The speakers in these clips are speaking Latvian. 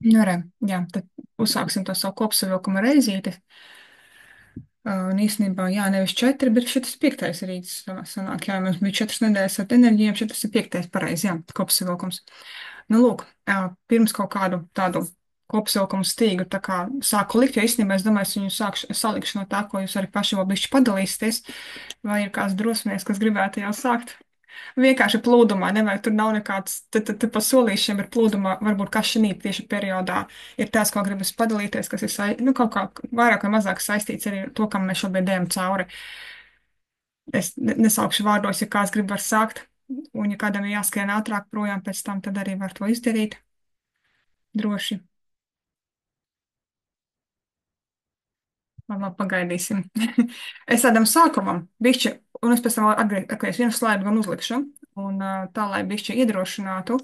Nu, re, jā, tad uzsāksim to savu kopsavilkumu reizīti. Un īstenībā, jā, nevis 4, bet šis piektais rīts sanāk. Jā, mums bija 4 nedēļas ar enerģijām, šis ir piektais pareizi, jā, kopsavilkums. Nu, lūk, pirms kaut kādu tādu kopsavilkumu stīgu tā kā sāku likt, jo īstenībā es domāju, es viņu sākšu salikšu no tā, ko jūs arī paši vēl bišķi padalīsieties, vai ir kāds drosmies, kas gribētu jau sākt. Vienkārši plūdumā, nevajag, tur nav nekāds, tad pa solīšiem ir plūdumā, varbūt kā šī tieši periodā ir tās, ko gribas padalīties, kas ir, nu, kaut kā vairāk vai mazāk saistīts arī ar to, kam mēs šobrīd ejam cauri. Es nesaukšu vārdos, ja kāds grib var sākt, un ja kādam ir jāskrien ātrāk projām pēc tam, tad arī var to izdarīt droši. Labi, pagaidīsim. Es tādam sākumam, bišķi, un es pēc tam atgriezīšos vienu slaidu gan uzlikšu, un tā, lai bišķi iedrošinātu.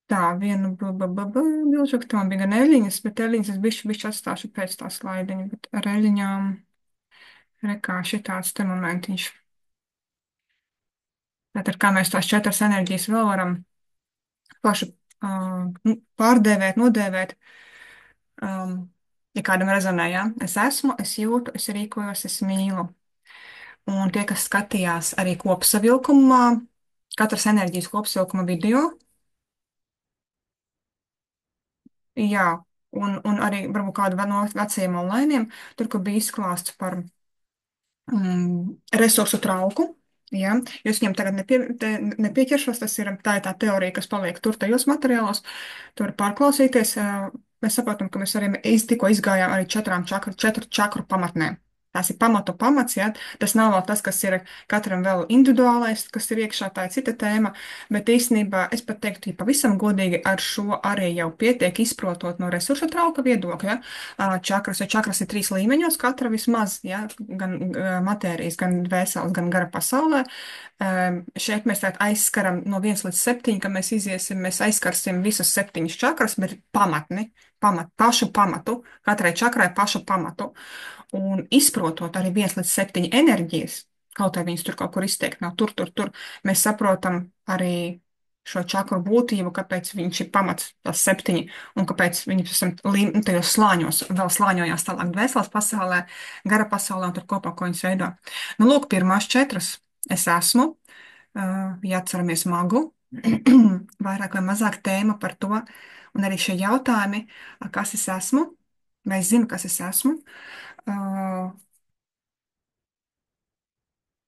Tā, vienu bilžu, ka man bija gan eļļiņas, bet eļļiņas es bišķi atstāšu pēc tā slaidiņa, bet ar eļļiņām rekā šitāds te momentiņš. Tātad, kā mēs tās 4 enerģijas vēl varam paši pārdēvēt, nodēvēt, ja kādam rezonē, jā. Es esmu, es jūtu, es rīkojos, es mīlu. Un tie, kas skatījās arī kopsavilkumā, katras enerģijas kopsavilkuma video, jā, un arī varbūt kādu no vecajiem online, tur, kur bija izklāsts par resursu trauku. Ja? Jūs viņam tagad nepieķeršos, tā ir tā teorija, kas paliek tur tajos materiālos, tur pārklausīties. Mēs saprotam, ka mēs arī tikko izgājām arī 4 čakru pamatnēm. Tas ir pamats, ja? Tas nav vēl tas, kas ir katram vēl individuālais, kas ir iekšā, tā ir cita tēma, bet īstenībā es pat teiktu, ja pavisam godīgi ar šo arī jau pietiek izprotot no resursu trauka viedokļa. Čakras ir 3 līmeņos, katra vismaz, ja? Gan matērijas, gan dvēseles, gan gara pasaulē. Šeit mēs tātad aizskaram no 1 līdz 7, kad mēs iziesim, mēs aizskarsim visas 7 čakras, bet pašu pamatu, katrai čakrai pašu pamatu. Un izprotot arī 1 līdz 7 enerģijas, kaut arī viņas tur kaut kur izteikti nav, tur, mēs saprotam arī šo čakru būtību, kāpēc viņš ir pamats, tas 7, un kāpēc viņi esam tajos slāņos, vēl slāņojās tālāk dvēseles pasaulē, gara pasaulē, un tur kopā, ko viņas veido. Nu, lūk, pirmās 4. Es esmu, ja atceramies magu, vairāk vai mazāk tēma par to, un arī šie jautājumi, kas es esmu, vai es zinu, kas es esmu.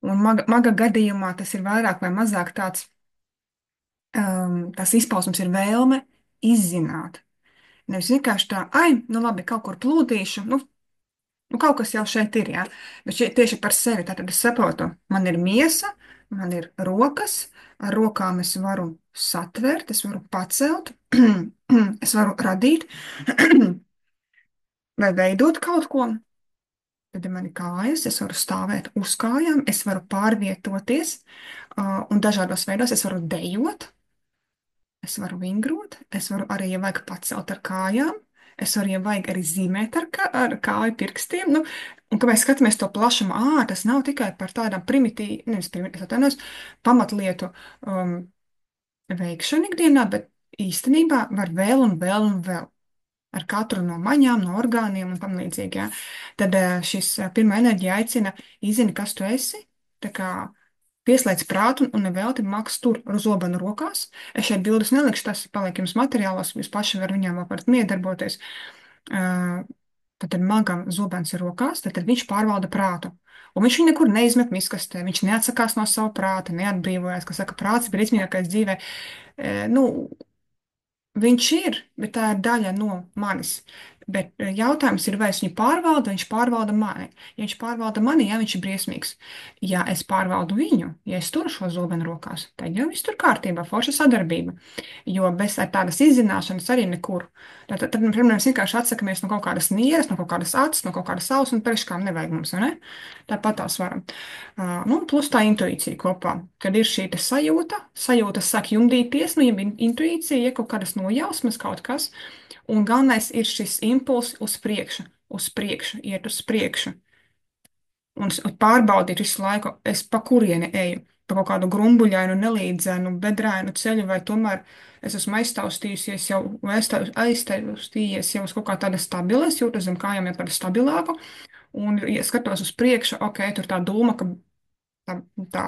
Un maga gadījumā tas ir vairāk vai mazāk tāds, tas izpausums ir vēlme izzināt. Nevis vienkārši tā, ai, nu labi, kaut kur plūdīšu, nu kaut kas jau šeit ir, jā. Bet tieši par sevi, tātad es saprotu, man ir miesa, man ir rokas, ar rokām es varu satvert, es varu pacelt, es varu radīt vai veidot kaut ko. Tad ir mani kājas, es varu stāvēt uz kājām, es varu pārvietoties, un dažādos veidos es varu dejot, es varu vingrot, es varu arī, ja vajag, pacelt ar kājām, es varu, ja vajag, arī zīmēt ar kāju pirkstiem. Nu, un, kad mēs skatāmies to plašumu, tas nav tikai par tādām primitīvām, pamatlietu veikšanu ikdienā, bet īstenībā var vēl un vēl un vēl. Ar katru no maņām, no orgāniem un tam līdzīgi. Ja? Tad šis pirmā enerģija aicina izzini, kas tu esi, tā kā pieslēdz prātu un nevelti maks tur ar zobenu rokās. Es šeit bildes nelikšu, tas paliek jums materiālos, jūs paši var viņām vēl varat miedarboties. Tad magam zobens ir rokās, tad viņš pārvalda prātu. Un viņš viņu nekur neizmet miskastē, viņš neatsakās no sava prāta, neatbrīvojas, kas saka, prāts ir brīsmīgākais dzīvē. Nu, viņš ir, bet tā ir daļa no manis. Bet jautājums ir, vai es viņu pārvaldu, vai viņš pārvalda mani. Ja viņš pārvalda mani, ja viņš ir briesmīgs. Ja es pārvaldu viņu, ja es turu šo zobenu rokās, tad jau viss tur kārtībā, forša sadarbība. Jo bez tādas izzināšanas arī nekur. Tad mēs vienkārši atsakamies no kaut kādas nieres, no kaut kādas acis, no kaut kādas auss, un priekškām nevajag mums, vai ne? Tāpat tās varam. Nu, plus tā intuīcija kopā, kad ir šī sajūta sāk jumdīties, nu, ja intuīcija, ja kaut kādas nojausmas, kaut kas, un galvenais ir šis impulss uz priekšu, iet uz priekšu, un pārbaudīt visu laiku, es pa kurieni eju, pa kaut kādu grumbuļainu, nelīdzenu, bedrāinu ceļu, vai tomēr es esmu aiztaustījusies jau, vai aiztaustījies jau uz kaut kā tāda stabila, es jūtu zem kājām jau tādu stabilāku, un, ja skatos uz priekšu, ok, tur tā dūma, ka tā, tā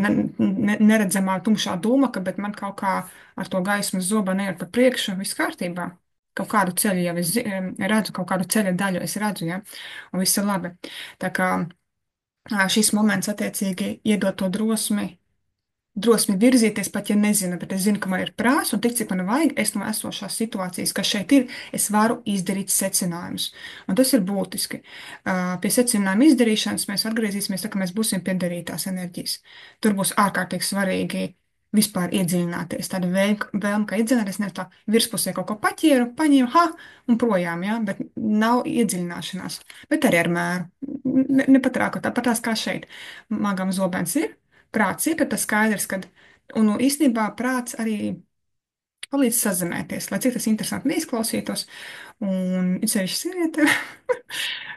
neredzamā tumšā dūmaka, bet man kaut kā ar to gaismas zobu neiet pa priekšu, viss kārtībā. Kaut kādu ceļu jau es redzu, kaut kādu ceļa daļu es redzu, ja, un viss ir labi. Tā kā šis moments attiecīgi iedod to drosmi virzīties, pat ja nezinu, bet es zinu, ka man ir prāts, un tik cik man vajag, es no esošās situācijas, kas šeit ir, es varu izdarīt secinājumus. Un tas ir būtiski. Pie secinājuma izdarīšanas mēs atgriezīsimies, tā kā mēs būsim pie darītās enerģijas. Tur būs ārkārtīgi svarīgi vispār iedziļināties. Tāda vēlme, ka iedziļināties, nevis tā virspusē kaut ko paķēru, paņēmu, ha, un projām, jā, bet nav iedziļināšanās. Bet arī ar mēru. Nepatrākot, tāpatās kā šeit. Magam zobens ir. Prāts ir, tad tas skaidrs, ka, un nu, īstenībā prāts arī palīdz sazināties, lai cik tas interesanti neizklausītos, un it sevišķi sieviete,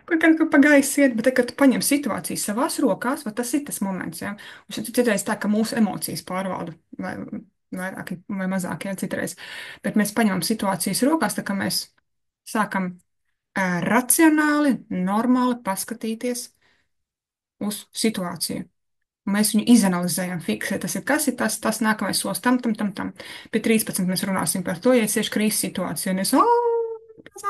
kur kaut kā pa gaisu iet, bet tad, kad tu paņem situāciju savās rokās, va tas ir tas moments, ja, un šeit citreiz tā, ka mūsu emocijas pārvalda, vai vairāk vai mazāk, ja, citreiz, bet mēs paņemam situācijas rokās, tā kā mēs sākam racionāli, normāli paskatīties uz situāciju. Mēs viņu izanalizējam, fiksējam. Tas ir kas ir tas nākamais solis tam. Pie 13 mēs runāsim par to, ja es tieši krīzes situācija, un es,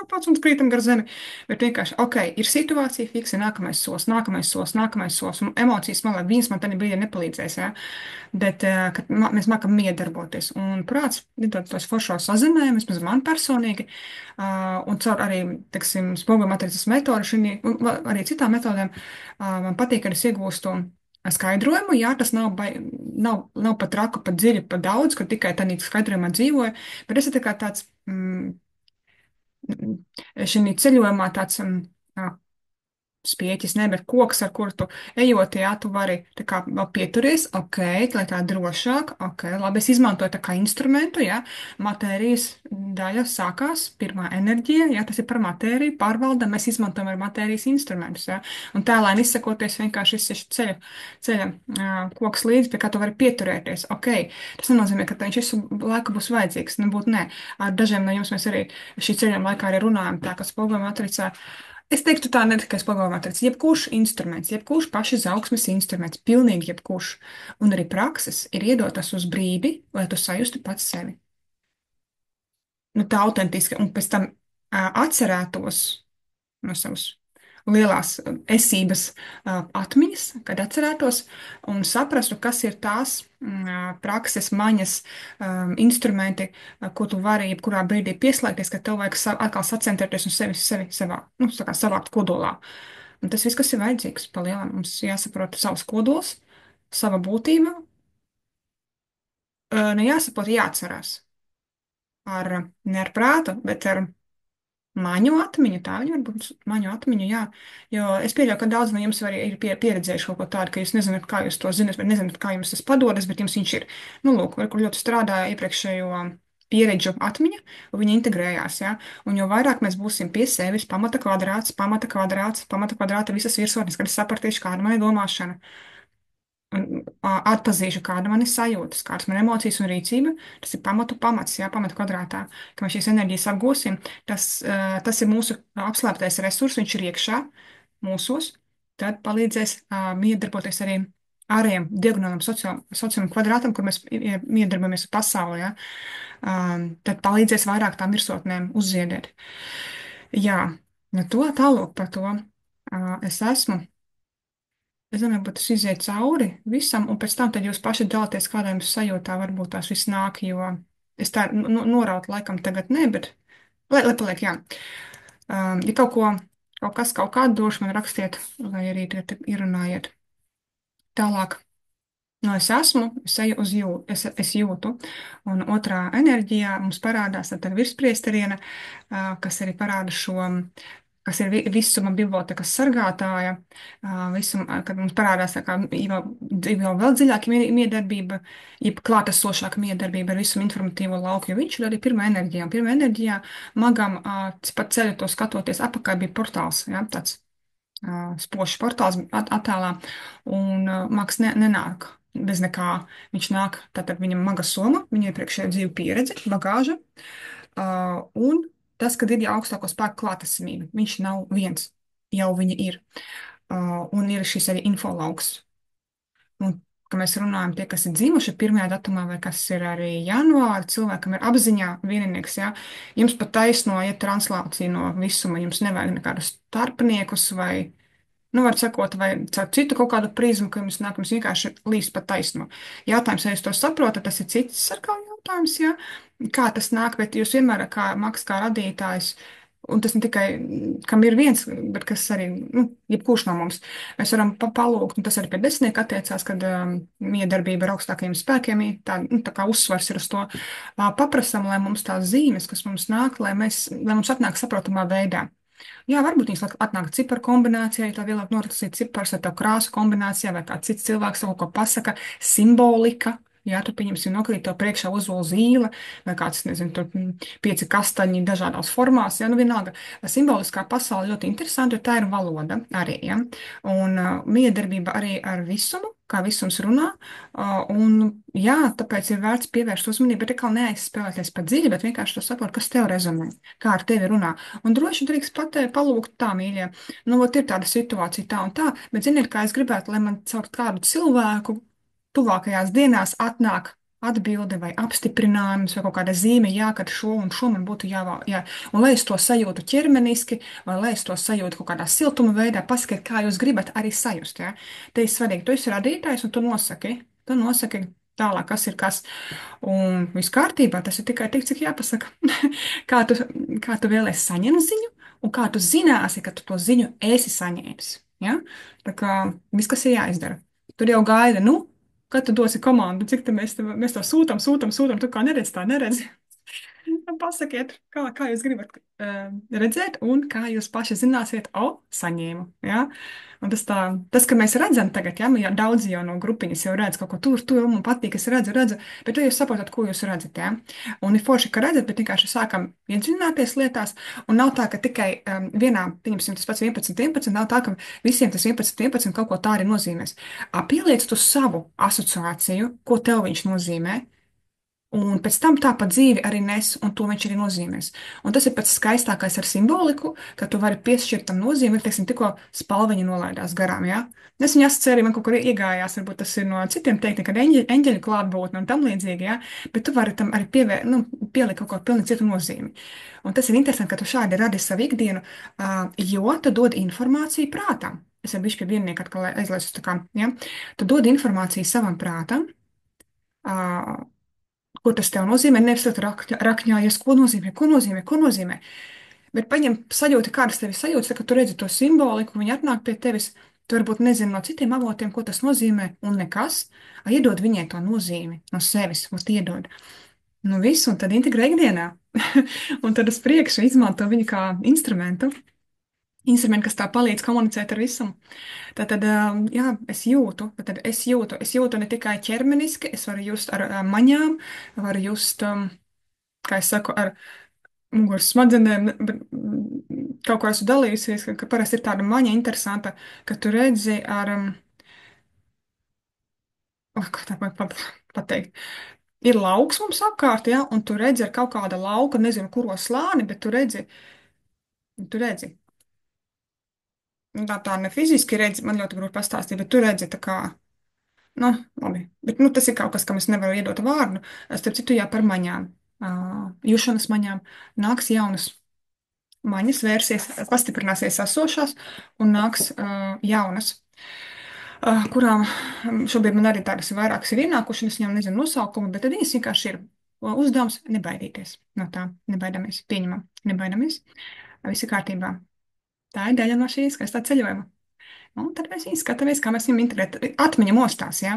pats un krītam gar zemi. Bet vienkārši, ok, ir situācija, fiksē nākamais solis, nākamais solis, un emocijas man, lai viņas man tajā brīdī nepalīdzēs, ja? Bet, kad mēs mākam miedarboties, un prāts, lidot tos foršos sazinājumus, vismaz man personīgi, un caur arī, teiksim, spoguļu matricas metodu, un arī citām metodēm, man patīk, kad es iegūstu skaidrojumu. Jā, tas nav pat traku, pat dziļi, pat daudz, ka tikai tādā skaidrojumā dzīvoju, bet tas ir tā kā tāds šī ceļojumā tāds spieķis, ne, bet koks, ar kuru tu ejot, jā, tu vari tā kā vēl pieturies, ok, lai tā drošāk, ok, labi, es izmantoju tā kā instrumentu, jā, matērijas daļa sākās, pirmā enerģija, jā, tas ir par matēriju, pārvaldam, mēs izmantojam ar matērijas instrumentus, jā, un tēlēni izsakoties vienkārši ceļa koks līdzi, pie kā tu vari pieturēties, ok, tas nenozīmē, ka viņš visu laiku būs vajadzīgs, nebūtu nē, ar dažiem no jums mēs arī šī ceļojuma laikā arī runājam, tā, ka spoguļu matricā. Es teiktu tā, ne tikai spoguļu matrica, jebkurš instruments, jebkurš pašizaugsmes instruments, pilnīgi jebkurš, un arī prakses ir iedotas uz brīdi, lai tu sajustu pats sevi. Nu, tā autentiski, un pēc tam atcerētos no savas lielās esības atmiņas, kad atcerētos un saprastu, kas ir tās prakses, maņas, instrumenti, ko tu vari jebkurā brīdī pieslēgties, kad tev vajag atkal sacentrēties un sevi savā, nu, tā kā savākt kodolā. Un tas viss, kas ir vajadzīgs, palielam, mums jāsaprot savs kodols, sava būtība, ne jāsaprot, jāatcerās ne ar prātu, bet ar maņu atmiņu, tā viņa varbūt maņu atmiņu, jā. Jo es pieļauju, ka daudz no jums arī ir pieredzējuši kaut ko tādu, ka jūs nezināt, kā jūs to zināt, bet nezināt, kā jums tas padodas, bet jums viņš ir, nu, lūk, kur ļoti strādāja iepriekšējo pieredžu atmiņa, un viņa integrējās, jā. Un jo vairāk mēs būsim pie sevis, pamata kvadrāta, visas virsotnes, kad es sapratīšu, kāda man ir domāšana. Un atpazīšu, kāda man ir sajūtas, kādas man ir emocijas un rīcība. Tas ir pamats, jā, pamatu kvadrātā. Kad mēs šīs enerģijas apgūsim, tas ir mūsu apslēptais resurs, viņš ir iekšā mūsos. Tad palīdzēs miedarboties arī ārējiem diagonālam sociālam kvadrātam, kur mēs miedarbojamies pasaulē. Ja? Tad palīdzēs vairāk tām virsotnēm uzziedēt. Jā, nu to tālāk par to es esmu. Es domāju, ka tas iziet cauri visam, un pēc tam tad jūs paši dalāties, kādā jums sajūtā varbūt tās viss nāk, jo es tā noraut laikam tagad ne, bet lai paliek, jā. Ja kaut kādu došu man rakstiet, vai arī te ierunājiet. Tālāk. No es esmu, es eju uz es jūtu, un otrā enerģijā mums parādās tad virspriesteriena, kas arī parāda šo, kas ir visuma bibliotekas sargātāja, kad mums parādās tā kā vēl dziļāka miedarbība, jeb klātesošāka miedarbība ar visumu informatīvo lauku, jo viņš ir arī pirmā enerģijā. Pirmā enerģijā magam pat ceļu to skatoties apakaļ bija portāls, ja, tāds spožs portāls attēlā, un maks nenāk bez nekā. Viņš nāk, tātad viņam maga soma, viņa iepriekšējā dzīve pieredze, bagāža, un tas, kad ir jau augstāko spēku klātesamība. Viņš nav viens, jau viņa ir. Un ir šis arī infolauks. Un, ka mēs runājam, tie, kas ir dzimuši pirmajā datumā, vai kas ir arī janvāri, cilvēkam ir apziņā vieninieks, jā, jums pat taisno iet translācija no visuma, jums nevajag nekādus starpniekus vai, nu, var sakot, vai caur citu kaut kādu prizmu, ka jums nāk, jums vienkārši līdz pat taisno. Jautājums, vai jūs to saprotat, tas ir cits sarkā jautājums, jā, kā tas nāk, bet jūs vienmēr kā maks, kā radītājs, un tas ne tikai, kam ir viens, bet kas arī, nu, jebkurš no mums, mēs varam palūgt, un tas arī pie desmitnieka attiecās, kad miedarbība ar augstākajiem spēkiem, tā, nu, tā kā uzsvars ir uz to, paprasam, lai mums tās zīmes, kas mums nāk, lai mums atnāk saprotamā veidā. Jā, varbūt viņas atnāk ciparu kombinācijā, ja tā vēlāk norakstīja cipars ar tavu krāsu kombinācijā, vai kā cits cilvēks kaut ko pasaka, simbolika. Jā, tu pieņemsi nokrīt tev priekšā uzola zīle, vai kāds, nezinu, tur pieci kastaņi dažādās formās, jā, nu vienalga. Simboliskā pasaule ļoti interesanta, jo tā ir valoda arī, jā. Un miedarbība arī ar visumu, kā visums runā, un jā, tāpēc ir vērts pievērst uzmanību, bet atkal neaizspēlēties par dziļi, bet vienkārši to saprast, kas tev rezonē, kā ar tevi runā. Un droši drīkst palūgt tā, mīļie. Nu, ot, ir tāda situācija tā un tā, bet ziniet, kā es gribētu, lai man caur kādu cilvēku tuvākajās dienās atnāk atbilde vai apstiprinājums vai kaut kāda zīme, jā, ka šo un šo man būtu jā. Un lai es to sajūtu ķermeniski, vai lai es to sajūtu kaut kādā siltuma veidā, pasakiet, kā jūs gribat arī sajust, jā. Te ir svarīgi, tu esi radītājs un tu nosaki tālāk, kas ir kas. Un viss kārtībā, tas ir tikai tik, cik jāpasaka. Kā tu, kā tu vēlēsi saņemt ziņu, un kā tu zināsi, ka tu to ziņu esi saņēmis. Ja? Tā kā viss, kas ir jāizdara. Tur jau gaida, nu, kad tu dosi komandu, cik mēs to sūtam, tu kā neredz, tā neredz. Pasakiet, kā jūs gribat redzēt, un kā jūs paši zināsiet, saņēmu. Ja? Un tas, ka mēs redzam tagad, ja daudzi jau no grupiņas jau redz kaut ko tur, man patīk, es redzu, bet tad jūs saprotat, ko jūs redzat. Ja? Un ir forši, ka redzat, bet vienkārši sākam iedziļināties lietās, un nav tā, ka tikai vienā, pieņemsim, tas pats 11, nav tā, ka visiem tas 11 kaut ko tā arī nozīmēs. Pieliec tu savu asociāciju, ko tev viņš nozīmē. Un pēc tam tā pa dzīvi arī nes, un to viņš arī nozīmēs. Un tas ir pats skaistākais ar simboliku, ka tu vari piešķirt tam nozīmi, teiksim, tikko spalveņi nolaidās garām, jā. Es viņu asociēju, man kaut kur iegājās, varbūt tas ir no citiem teiktiem, kad eņģeļu klātbūtne un tam līdzīgi, jā. Bet tu vari tam arī pielikt kaut ko pilnīgi citu nozīmi. Un tas ir interesanti, ka tu šādi radi savu ikdienu, jo tu dod informāciju prātam. Es ar bišķi pie viennieku atkal aizlaisu tā kā, jā. Tu dod informāciju savam prātam, ko tas tev nozīmē. Nevis tur rakņājies, ko nozīmē. Bet paņem sajūti, kādas tev ir sajūtas, kad tu redzi to simboliku, viņi atnāk pie tevis. Tu varbūt nezini no citiem avotiem, ko tas nozīmē, un nekas. Iedod viņai to nozīmi no sevis, un iedod. Nu, visu, un tad integrē ikdienā. Un tad uz priekšu izmanto viņu kā instrumentu. Instrumenti, kas tā palīdz komunicēt ar visam. Tātad, jā, es jūtu ne tikai ķermeniski, es varu just ar maņām, varu just, kā es saku, ar muguras smadzenēm, bet kaut ko esmu dalījusies, ka parasti ir tāda maņa interesanta, ka tu redzi ar, kā tā pateikt, ir lauks mums apkārt, ja, un tu redzi ar kaut kāda lauka, nezinu, kuro slāni, bet tu redzi. Tā ne fiziski redzi, man ļoti grūti pastāstīt, bet tu redzi tā kā. Nu, labi. Bet, nu, tas ir kaut kas, kam es nevaru iedot vārdu. Starp citu, jā, par maņām. Jušanas maņām nāks jaunas maņas, vērsies, pastiprināsies esošās un nāks jaunas, kurām šobrīd man arī tādas vairākas ir ienākušas, es viņām nezinu nosaukumu, bet tad viņas vienkārši ir uzdevums nebaidīties no tā. Nebaidamies, pieņemam, nebaidamies. Viss ir kārtībā. Tā ir daļa no šīs skaistā ceļojuma. Un tad mēs viņu skatāmies, kā mēs viņam integrēt. Atmiņa mostās, jā.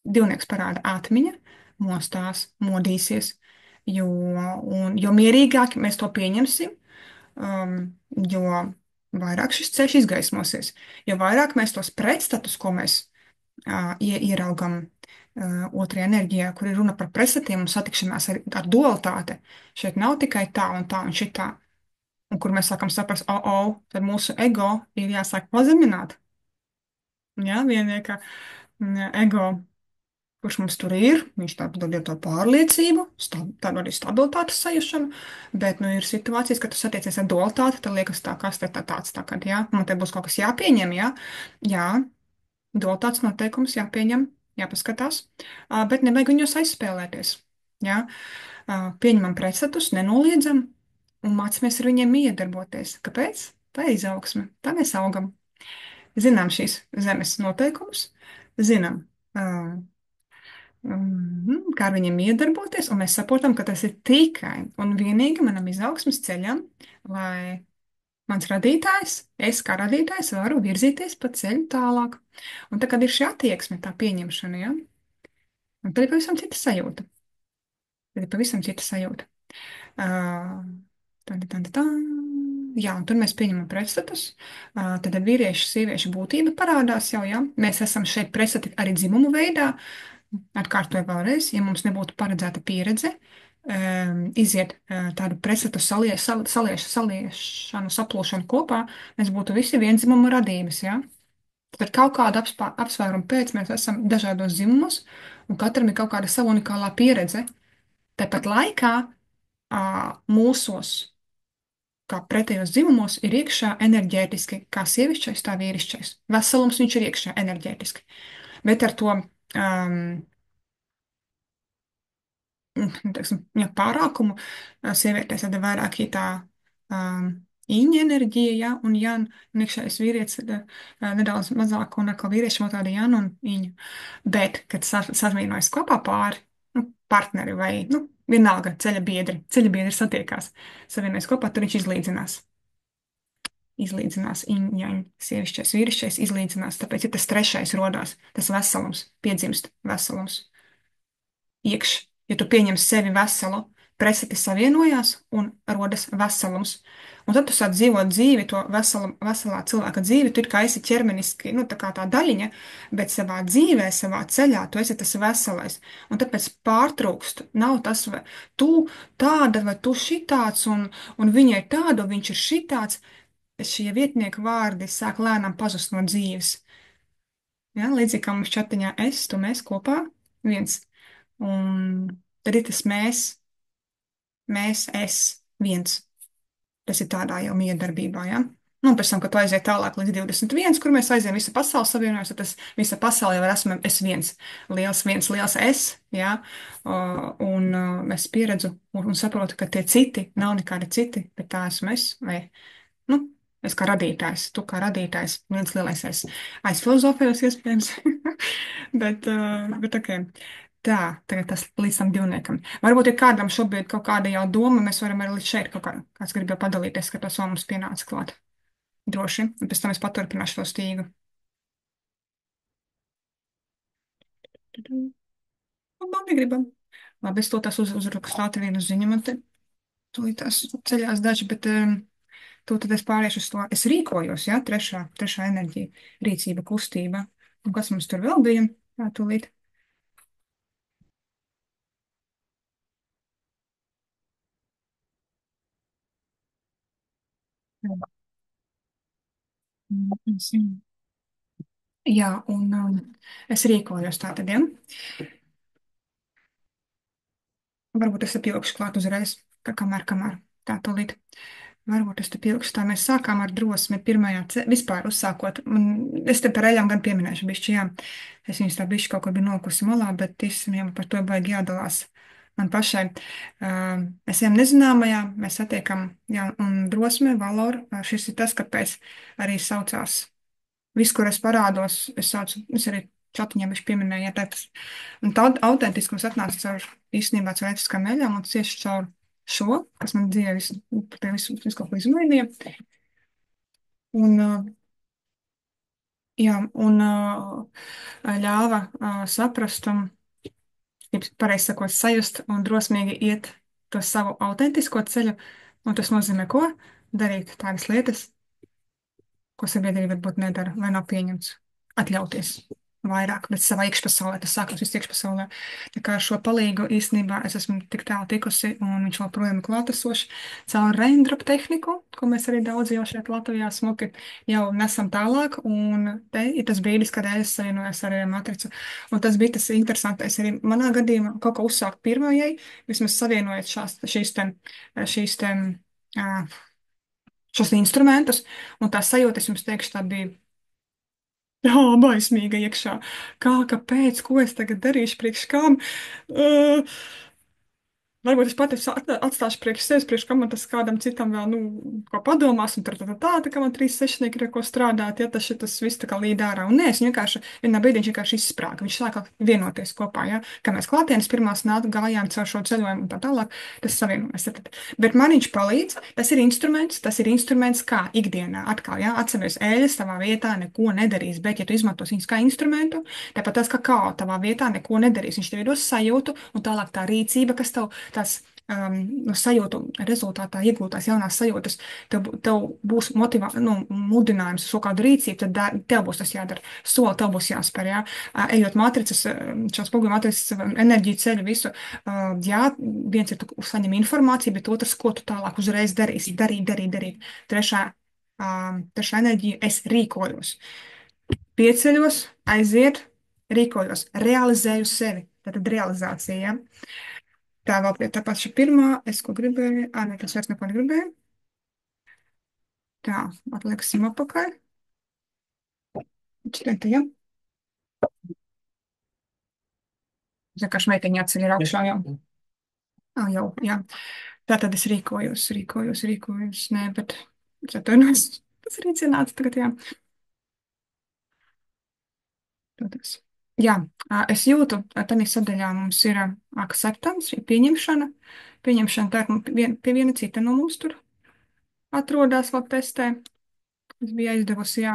Divnieks parāda atmiņa, mostās, modīsies, jo mierīgāk mēs to pieņemsim, jo vairāk šis ceļš izgaismosies, jo vairāk mēs tos pretstatus, ko mēs ieraugam otrajā enerģijā, kur ir runa par pretstatiem un satikšanās ar dualitāti. Šeit nav tikai tā un šitā. Un kur mēs sākam saprast, tad mūsu ego ir jāsāk pazemināt. Jā, viennieka ego. kurš mums tur ir. Viņš tādu dod to pārliecību, tādu arī stabilitātes sajušanu, bet, nu, ir situācijas, kad tu satiecies ar dualitāti, tad liekas tā, kas te tā tāds, tā, kad, jā, man te būs kaut kas jāpieņem, jā, jā, dualitātes noteikums jāpieņem, jāpaskatās, bet nevajag viņos aizspēlēties, jā, pieņemam pretstatus, nenoliedzam un mācāmies ar viņiem iedarboties. Kāpēc? Tā ir izaugsme, tā mēs augam. Zinām šīs zemes noteikumus, zinām, kā ar viņiem iedarboties, un mēs saprotam, ka tas ir tikai un vienīgi manam izaugsmas ceļam, lai mans radītājs, es kā radītājs varu virzīties pa ceļu tālāk. Un tā, kad ir šī attieksme, tā pieņemšana, ja, un tad ir pavisam cita sajūta. Tad ir pavisam cita sajūta. Uh, tā. Jā, un tur mēs pieņemam pretstatus. Tad vīriešu, sieviešu būtība parādās jau, ja. Mēs esam šeit pretstati arī dzimumu veidā. Atkārtoju vēlreiz, ja mums nebūtu paredzēta pieredze, iziet tādu pretstatu saliešanu, saplūšanu kopā, mēs būtu visi vienzimuma radības, ja. Tad kaut kādu apsvērumu pēc mēs esam dažādos dzimumos, un katram ir kaut kāda sava unikālā pieredze. Tāpat laikā mūsos, kā pretējos dzimumos, ir iekšā enerģētiski, kā sievišķais, tā vīrišķais. Veselums viņš ir iekšā enerģētiski. Bet ar to teiksim, ja pārākumu sievietēs tad ir vairāk tā īņa enerģija, ja, un jan, un iekšējais vīrietis ir nedaudz mazāk, un atkal vīrieši vēl tāda jan un īņa. Bet, kad savienojas kopā pāri, nu, partneri vai, nu, vienalga ceļa biedri satiekās, savienojas kopā, tad viņš izlīdzinās. Izlīdzinās īņaņa, sievišķais, vīrišķais izlīdzinās, tāpēc ir tas trešais rodās, tas veselums, piedzimst veselums. Ja tu pieņem sevi veselu, presati savienojās un rodas veselums. Un tad tu sāc dzīvot dzīvi, to veselā cilvēka dzīvi, tu ir kā esi ķermeniski, nu, tā kā tā daļiņa, bet savā dzīvē, savā ceļā tu esi tas veselais. Un tāpēc pārtrūkst, nav tas, vai tu tāda, vai tu šitāds, un viņa ir tāda, un viņš ir šitāds. Šie vietnieku vārdi sāk lēnām pazust no dzīves. Ja? Līdzīgi kā mums čatiņā es, tu mēs kopā, viens. Un tad ir tas es, viens. Tas ir tādā jau miedarbībā, ja? Nu, un pēc tam, kad tu aiziet tālāk līdz 21, kur mēs aizējam visa pasaule savienojas, tad tas visa pasaule jau ir esmu es viens, liels es, ja? Un es pieredzu un saprotu, ka tie citi nav nekādi citi, bet tā esmu es, vai, nu, es kā radītājs, tu kā radītājs, viens lielais es. Aizfilozofējos iespējams, bet ok. Tā, tagad tas līdz tam divniekam. Varbūt ir kādam šobrīd kaut kāda jau doma, mēs varam arī līdz šeit kāds grib jau padalīties, ka tas vēl mums pienāca klāt. Droši, un pēc tam es paturpināšu to stīgu. Labi, gribam. Labi, es to tās uzrakstu ātri vienu ziņu, man te tūlīt tās ceļās daži, bet to tad es pāriešu uz to. Es rīkojos, jā, trešā enerģija, rīcība, kustība. Un kas mums tur vēl bija? Tā, tūlīt. Jā, un es rīkojos tātad, ja? Varbūt es te pielikšu klāt uzreiz, kamēr tā tūlīt. Varbūt es te pielikšu tā. Mēs sākām ar drosmi pirmajā, vispār uzsākot. Es te par eļām gan pieminēšu bišķi, jā. Es viņus tā bišķi kaut kur biju nokusi malā, bet īstenībā par to baigi jādalās man pašai. Mēs ejam nezināmajā, mēs satiekam, jā, un drosme, valor, šis ir tas, kāpēc arī saucās. Viss, kur es parādos, es arī čatiņiem viņš pieminēja, ja tāds, un tā autentiskums atnāca caur īstenībā caur etiskām eļām un cieši caur šo, kas man dzīvē visu kaut ko izmainīja. Un, jā, un ļāva saprast un, ja pareizi sakot, sajust un drosmīgi iet to savu autentisko ceļu. Un tas nozīmē ko? Darīt tādas lietas, ko sabiedrība varbūt nedara vai nav pieņemts. Atļauties vairāk, bet savā iekšpasaulē, tas sākās viss iekšpasaulē. Tā kā ar šo palīgu īstenībā es esmu tik tālu tikusi, un viņš joprojām ir klātesošs caur raindrop tehniku, ko mēs arī daudz jau šeit Latvijā smuki jau nesam tālāk, un te ir tas brīdis, kad es savienojos ar matricu. Un tas bija tas interesantais arī manā gadījumā, kaut ko uzsākt pirmajai, vismaz savienojot ā, šos instrumentus, un tā sajūta, es jums teikšu, tā bija jā, baismīga iekšā. Kā, kāpēc, ko es tagad darīšu, priekš kam? Uh, Varbūt es pati atstāšu priekš sevis, priekš kam man tas kādam citam vēl, nu, ko padomās, un tā kā man 3 sešnieki ir ko strādāt, ja tas viss tā kā līd ārā. Un nē, es vienkārši, vienā brīdī viņš vienkārši izsprāga, viņš sāka vienoties kopā, ja, kā mēs klātienes pirmās gājām caur šo ceļojumu un tā tālāk, tas savienojas. Bet man viņš palīdz, tas ir instruments kā ikdienā, atkal, ja, atceries ēļas tavā vietā neko nedarīs, bet ja tu izmantos viņus kā instrumentu, tāpat tas kakao tavā vietā neko nedarīs, viņš tev dos sajūtu un tālāk tā rīcība, kas tev tās no sajūtu rezultātā iegūtās jaunās sajūtas, tev būs mudinājums uz kādu rīcību, tad tev būs tas jādara. Soli tev būs jāspēr, jā. Ejot matricas, šās spoguļu matricas, enerģiju ceļu visu, jā, viens ir tu saņem informāciju, bet otrs, ko tu tālāk uzreiz darīsi, darīt. Trešā enerģija, es rīkojos. Pieceļos, aiziet, rīkojos, realizēju sevi. Tātad realizācija, jā. Tā vēl pie tā paša pirmā, es ko gribēju, nē, tas vairs neko negribēju. Tā, atlieksim apakaļ. Četri, ja? Es vienkārši meiteņi atceļ ir augšā jau. Jau, jā. Tā tad es rīkojos. Nē, bet es atvainojos. Tas arī cienāts tagad, jā. Protams. Jā, es jūtu, tādā sadaļā mums ir akceptants, pieņemšana. Pieņemšana tā ir pie viena cita no mums tur atrodas vēl testē. Es biju aizdevusi, jā.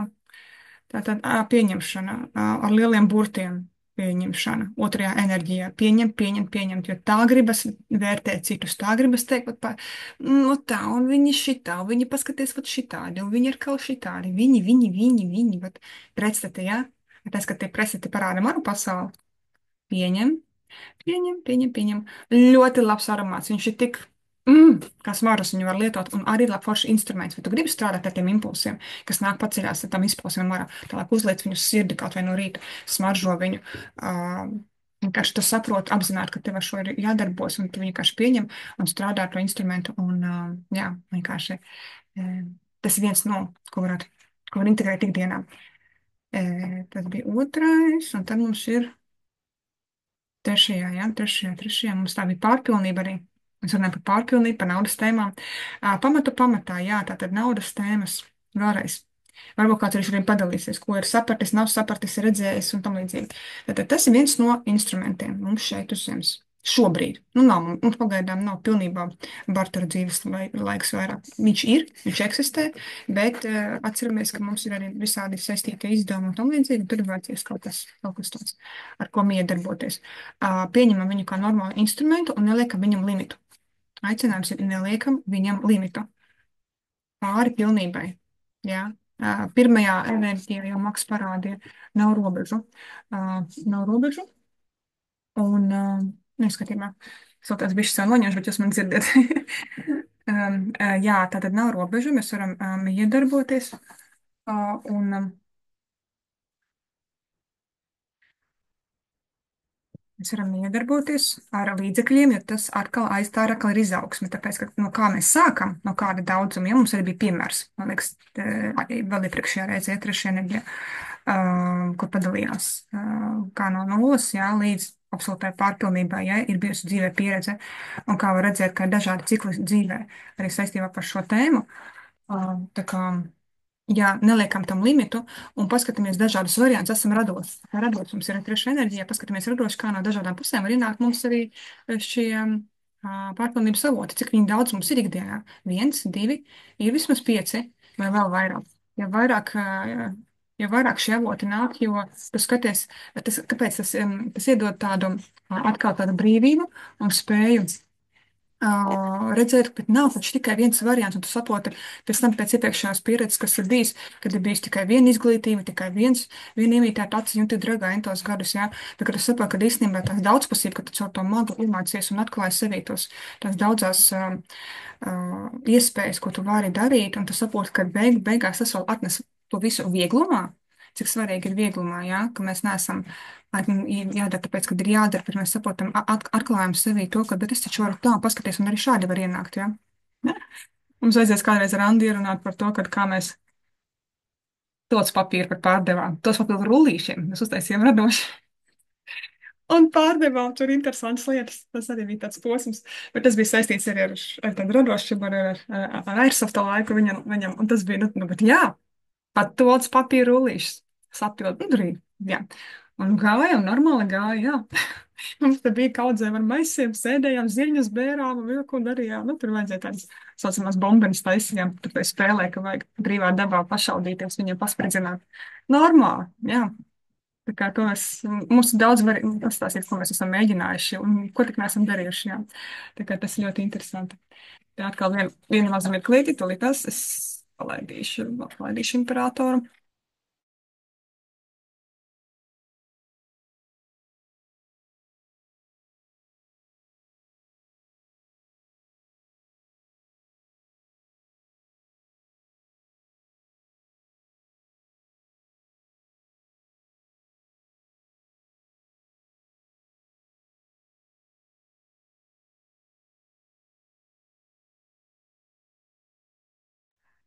Tātad pieņemšana ar lieliem burtiem. Pieņemšana, otrajā enerģijā. Pieņemt, jo tā gribas vērtēt citus, tā gribas teikt, nu tā, un viņi šitā, un viņi paskaties vat šitādi, un viņi ir kaut šitādi, viņi, vat pretstati, jā? Tas, ka tie pretstati parāda manu pasauli. Pieņem. Ļoti labs aromāts. Viņš ir tik, kā smaržas viņu var lietot, un arī labi forši instruments. Vai tu gribi strādāt ar tiem impulsiem, kas nāk paceļās ar tam izpulsiem marā, tālāk uzliec viņu sirdi kaut vai no rīta, smaržo viņu. Vienkārši tu saproti, apzināti, ka tev ar šo ir jādarbos, un tu vienkārši pieņem un strādā ar to instrumentu, un jā, vienkārši tas ir viens no, ko var integrēt ikdienā. Tas bija otrais, un tad mums ir trešajā mums tā bija pārpilnība arī. Mēs runājam par pārpilnību, par naudas tēmām. Pamatā, jā, tātad naudas tēmas vēlreiz. Varbūt kāds arī šodien padalīsies, ko ir sapratis, nav sapratis, redzējis un tam līdzīgi. Tātad tas ir viens no instrumentiem mums šeit uz zemes. Šobrīd. Nu, mums pagaidām nav pilnībā bartera dzīves laiks vairāk. Viņš eksistē, bet atceramies, ka mums ir arī visādi saistītie izdevumi un tam līdzīgi. Tur ir vajadzīgs kaut kas tāds, ar ko miedarboties. Pieņemam viņu kā normālu instrumentu un neliekam viņam limitu. Aicinājums ir neliekam viņam limitu. Pāri pilnībai. Jā. Pirmajā enerģijā jau Maks parādīja, nav robežu. Un neskatījumā, es vēl tāds bišķi savu noņemšu, bet jūs man dzirdat. Jā, tā tad nav robežu, mēs varam iedarboties. Un mēs varam iedarboties ar līdzekļiem, jo tas atkal ir izaugsme. Tāpēc, ka no kā mēs sākam, no kāda daudzuma, ja mums arī bija piemērs, man liekas, vēl iepriekšējā reizē, trešajā nedēļā, kur padalījās, kā no nulles, jā, līdz absolūtai pārpilnībai, ja ir bijusi dzīvē pieredze, un kā var redzēt, ka ir dažādi cikli dzīvē arī saistībā par šo tēmu. Tā kā, jā, neliekam tam limitu un paskatāmies dažādus variantus, esam radoši. Radoši mums ir trešā enerģija, paskatāmies radoši, kā no dažādām pusēm var ienākt mums arī šie pārpilnības avoti, cik viņi daudz mums ir ikdienā. 1, 2, ir vismaz 5 vai vēl vairāk. Ja vairāk šie avoti nāk, jo tu skaties, kāpēc tas iedod tādu, atkal tādu brīvību un spēju redzēt, ka nav taču tikai viens variants, un tu saproti pēc tam pēc iepriekšējās pieredzes, kas ir bijis, kad ir bijis tikai viena izglītība, tikai viena iemītēta acīm, un tu dragā entos gadus, jā. Bet, kad tu saproti, ka īstenībā tās daudzpusība, ka tu caur to magu iemācies un atklāji sevī tās daudzās iespējas, ko tu vari darīt, un tu saproti, ka beigās tas vēl atnes to visu vieglumā, cik svarīgi ir vieglumā, jā, ka mēs neesam jādara tāpēc, kad ir jādara, bet mēs saprotam, atklājam sevī to, ka, bet es taču varu tā paskatīties, un arī šādi var ienākt, jā. Mums vajadzēs kādreiz ar Andi runāt par to, kad kā mēs tos papīru par pārdevām, tos papīru rullīšiem, mēs uztaisījām radoši. Un pārdevām tur interesantas lietas. Tas arī bija tāds posms. Bet tas bija saistīts arī ar tādu radošumu, ar Airsofta laiku viņam. Un tas bija, bet jā, pat tāds papīra rullīšs sapildu, nu, drīz, jā. Un gāja, un normāli gāja, jā. Mums te bija kaudzēm ar maisiem, sēdējām, zirņus bērām un vilku un darījām. Nu, tur vajadzēja tādas saucamās bombenes taisījām, tur tai spēlē, ka vajag brīvā dabā pašaudīties, viņiem paspridzināt. Normāli, jā. Tā kā to mums daudz var pastāstīt, ko mēs esam mēģinājuši un ko tik neesam darījuši, jā. Tā kā tas ļoti interesanti. Tā atkal viena maza mirklīti, tūlītās es palaidīšu imperatoru.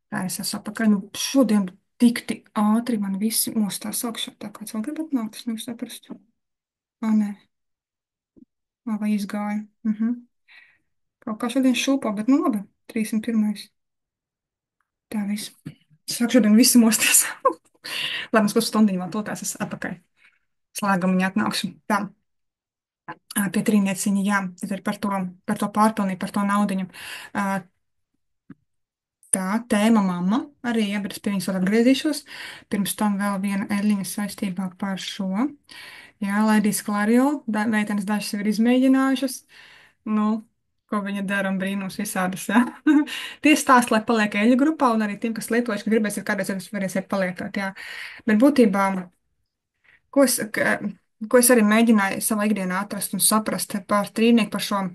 Tā es esmu apakaļ. Nu, šodien tikti ātri man visi mostās augšā. Tā kāds vēl grib atnākt, es nevaru saprast. Ā, nē. Ā, vai izgāja. Kaut kā šodien šūpā, bet nu labi. 301. Tā viss. Sāk šodien visi mosties. Lai mums būs stundiņu vēl totās, es apakaļ. Slēgumiņā atnākšu. Tā. Pie trīnieciņa, jā. Tas ir par to pārpilnību, par to naudiņu. Tā, tēma mamma arī, ja, bet es pie viņas vēl atgriezīšos. Pirms tam vēl viena eļļiņa saistībā par šo. Jā, Laidijas Klārio, meitenes dažas jau ir izmēģinājušas. Nu, ko viņa dara un brīnums visādas, jā. Tie stāsti, lai paliek eļļu grupā un arī tiem, kas lietojuši, ka gribēsiet kādreiz, varēsiet palietot, jā. Bet būtībā, ko es, ko es arī mēģināju savā ikdienā atrast un saprast par trīnieku, par šo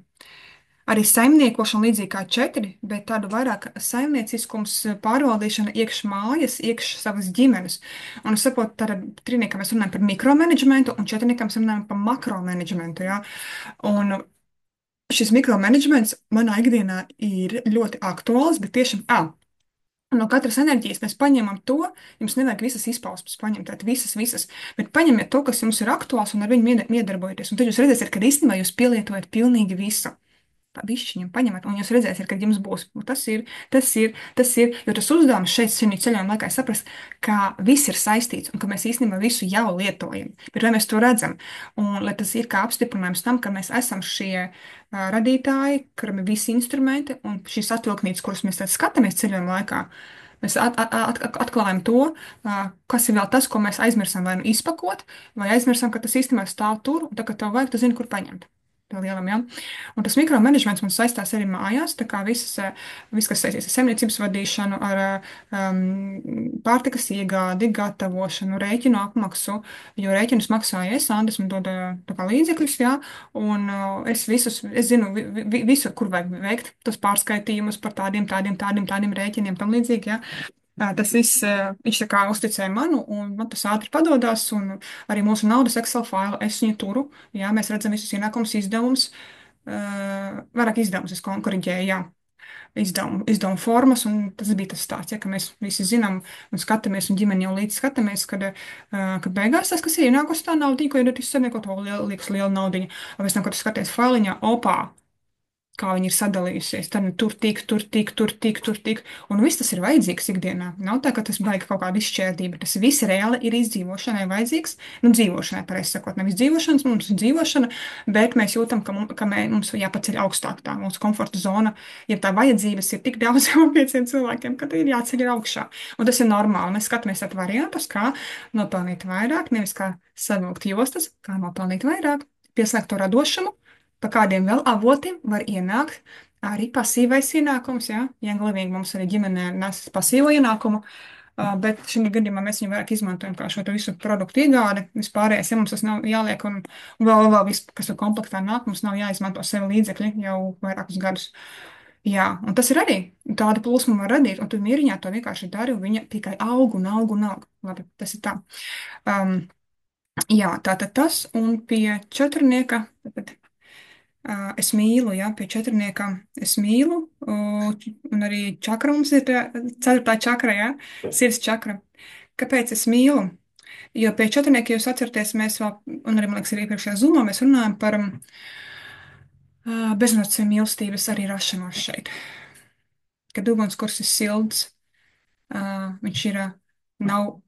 arī saimniekošana līdzīgi kā 4, bet tādu vairāk saimnieciskums, pārvaldīšana iekš mājas, iekš savas ģimenes. Un es saprotu, tad trīniekam mēs runājam par mikromanagementu un 4 mēs runājam par makromanagementu, jā. Un šis mikromanagements manā ikdienā ir ļoti aktuāls, bet tiešām, no katras enerģijas mēs paņemam to, jums nevajag visas izpausmes paņemt, tātad visas, bet paņemiet to, kas jums ir aktuāls un ar viņu miedarbojoties. Un tad jūs redzēsiet, ka īstenībā jūs pielietojat pilnīgi visu. Tā bišķiņam paņemat, un jūs redzēsiet, kad jums būs. Tas ir, jo tas uzdevums šeit šī ceļojuma laikā ir saprast, ka viss ir saistīts un ka mēs īstenībā visu jau lietojam. Bet vai mēs to redzam? Un lai tas ir kā apstiprinājums tam, ka mēs esam šie radītāji, kuram ir visi instrumenti un šīs atvilknītes, kuras mēs tad skatāmies ceļojuma laikā, mēs atklājam to, kas ir vēl tas, ko mēs aizmirsām vai nu izpakot, vai aizmirsām, ka tas īstenībā stāv tur, un tā, kad tev vajag, tu zini, kur paņemt. Lielam, ja? Un tas mikromanagements man saistās arī mājās, tā kā viss, kas saistīs ar saimniecības vadīšanu, ar pārtikas iegādi, gatavošanu, rēķinu apmaksu, jo rēķinus maksāju es, Andis man dod tā kā līdzekļus, jā, un es zinu visu, kur vajag veikt tos pārskaitījumus par tādiem rēķiniem, tam līdzīgi, jā. Tas viss, viņš tā kā uzticēja manu, un man tas ātri padodās, un arī mūsu naudas Excel failu es viņu turu, jā, mēs redzam visus ienākumus, izdevumus, vairāk izdevumus es koriģēju, jā, izdevumu formas, un tas bija tas stāsts, ja, ka mēs visi zinām un skatāmies, un ģimeni jau līdz skatāmies, kad beigās tas, kas ir ienākusi tā naudiņa, ko ir izsaimniekot, liekas liela naudiņa, un pēc tam, kad tu skaties failiņā, opā, kā viņi ir sadalījusies. Tad tur tik, un viss tas ir vajadzīgs ikdienā. Nav tā, ka tas baigi kaut kāda izšķērdība. Tas viss reāli ir izdzīvošanai vajadzīgs. Nu, dzīvošanai, pareizi sakot, nevis dzīvošanas, mums ir dzīvošana, bet mēs jūtam, ka mums jāpaceļ augstāk tā mūsu komforta zona, ja tā vajadzības ir tik daudz jau 5 cilvēkiem, ka ir jāceļ ir augšā. Un tas ir normāli. Mēs skatāmies at variantus, kā nopelnīt vairāk, nevis kā savilkt jostas, kā nopelnīt vairāk, pieslēgt to radošumu, pa kādiem vēl avotiem var ienākt Arī pasīvais ienākums, jā. Janglīvīgi mums arī ģimenē nes pasīvo ienākumu, bet šī gadījumā mēs viņu vairāk izmantojam kā šo te visu produktu iegādi. Vispārējais, ja mums tas nav jāliek un vēl viss, kas tur komplektā nāk, mums nav jāizmanto sevi līdzekļi jau vairākus gadus. Jā, un tas ir arī tāda plūsma var radīt, un tu mīriņā to vienkārši dari, un viņa tikai aug un aug un aug. Labi, tas ir tā. Um, jā, tātad tas, un pie četrnieka, tad es mīlu, jā, pie četrnieka es mīlu, un arī čakra mums ir ceturtā čakra, jā, sirds čakra. Kāpēc es mīlu? Jo pie četrnieka jūs atceraties, mēs vēl, un arī, man liekas, arī iepriekšējā zumā mēs runājam par beznosacījuma mīlestības arī rašanos šeit. Kad ugunskurs ir silts, viņš ir, nav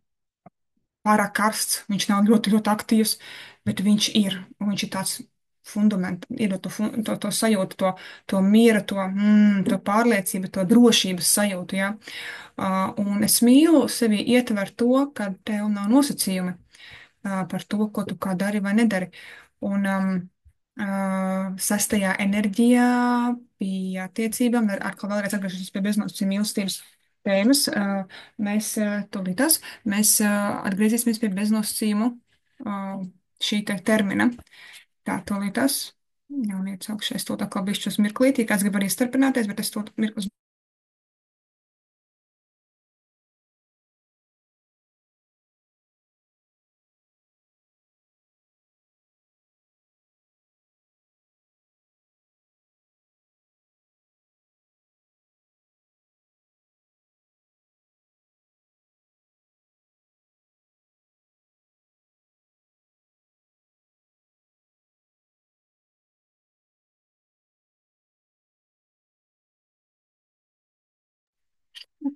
pārāk karsts, viņš nav ļoti, ļoti aktīvs, bet viņš ir, un viņš ir tāds fundament, iedod to sajūtu, to miera, to pārliecību, to drošības sajūtu, ja. Un es mīlu sevi ietvert to, ka tev nav nosacījumi par to, ko tu kā dari vai nedari. Un sastajā enerģijā bija attiecībām, atkal vēlreiz atgriežoties pie beznosacījuma mīlestības tēmas, mēs atgriezīsimies pie beznosacījumu šī te termina. Tā tūlītās. Jaunieci augšais to tā kā bišķi uz mirklītī, kāds grib arī starpināties, bet es to mirkli.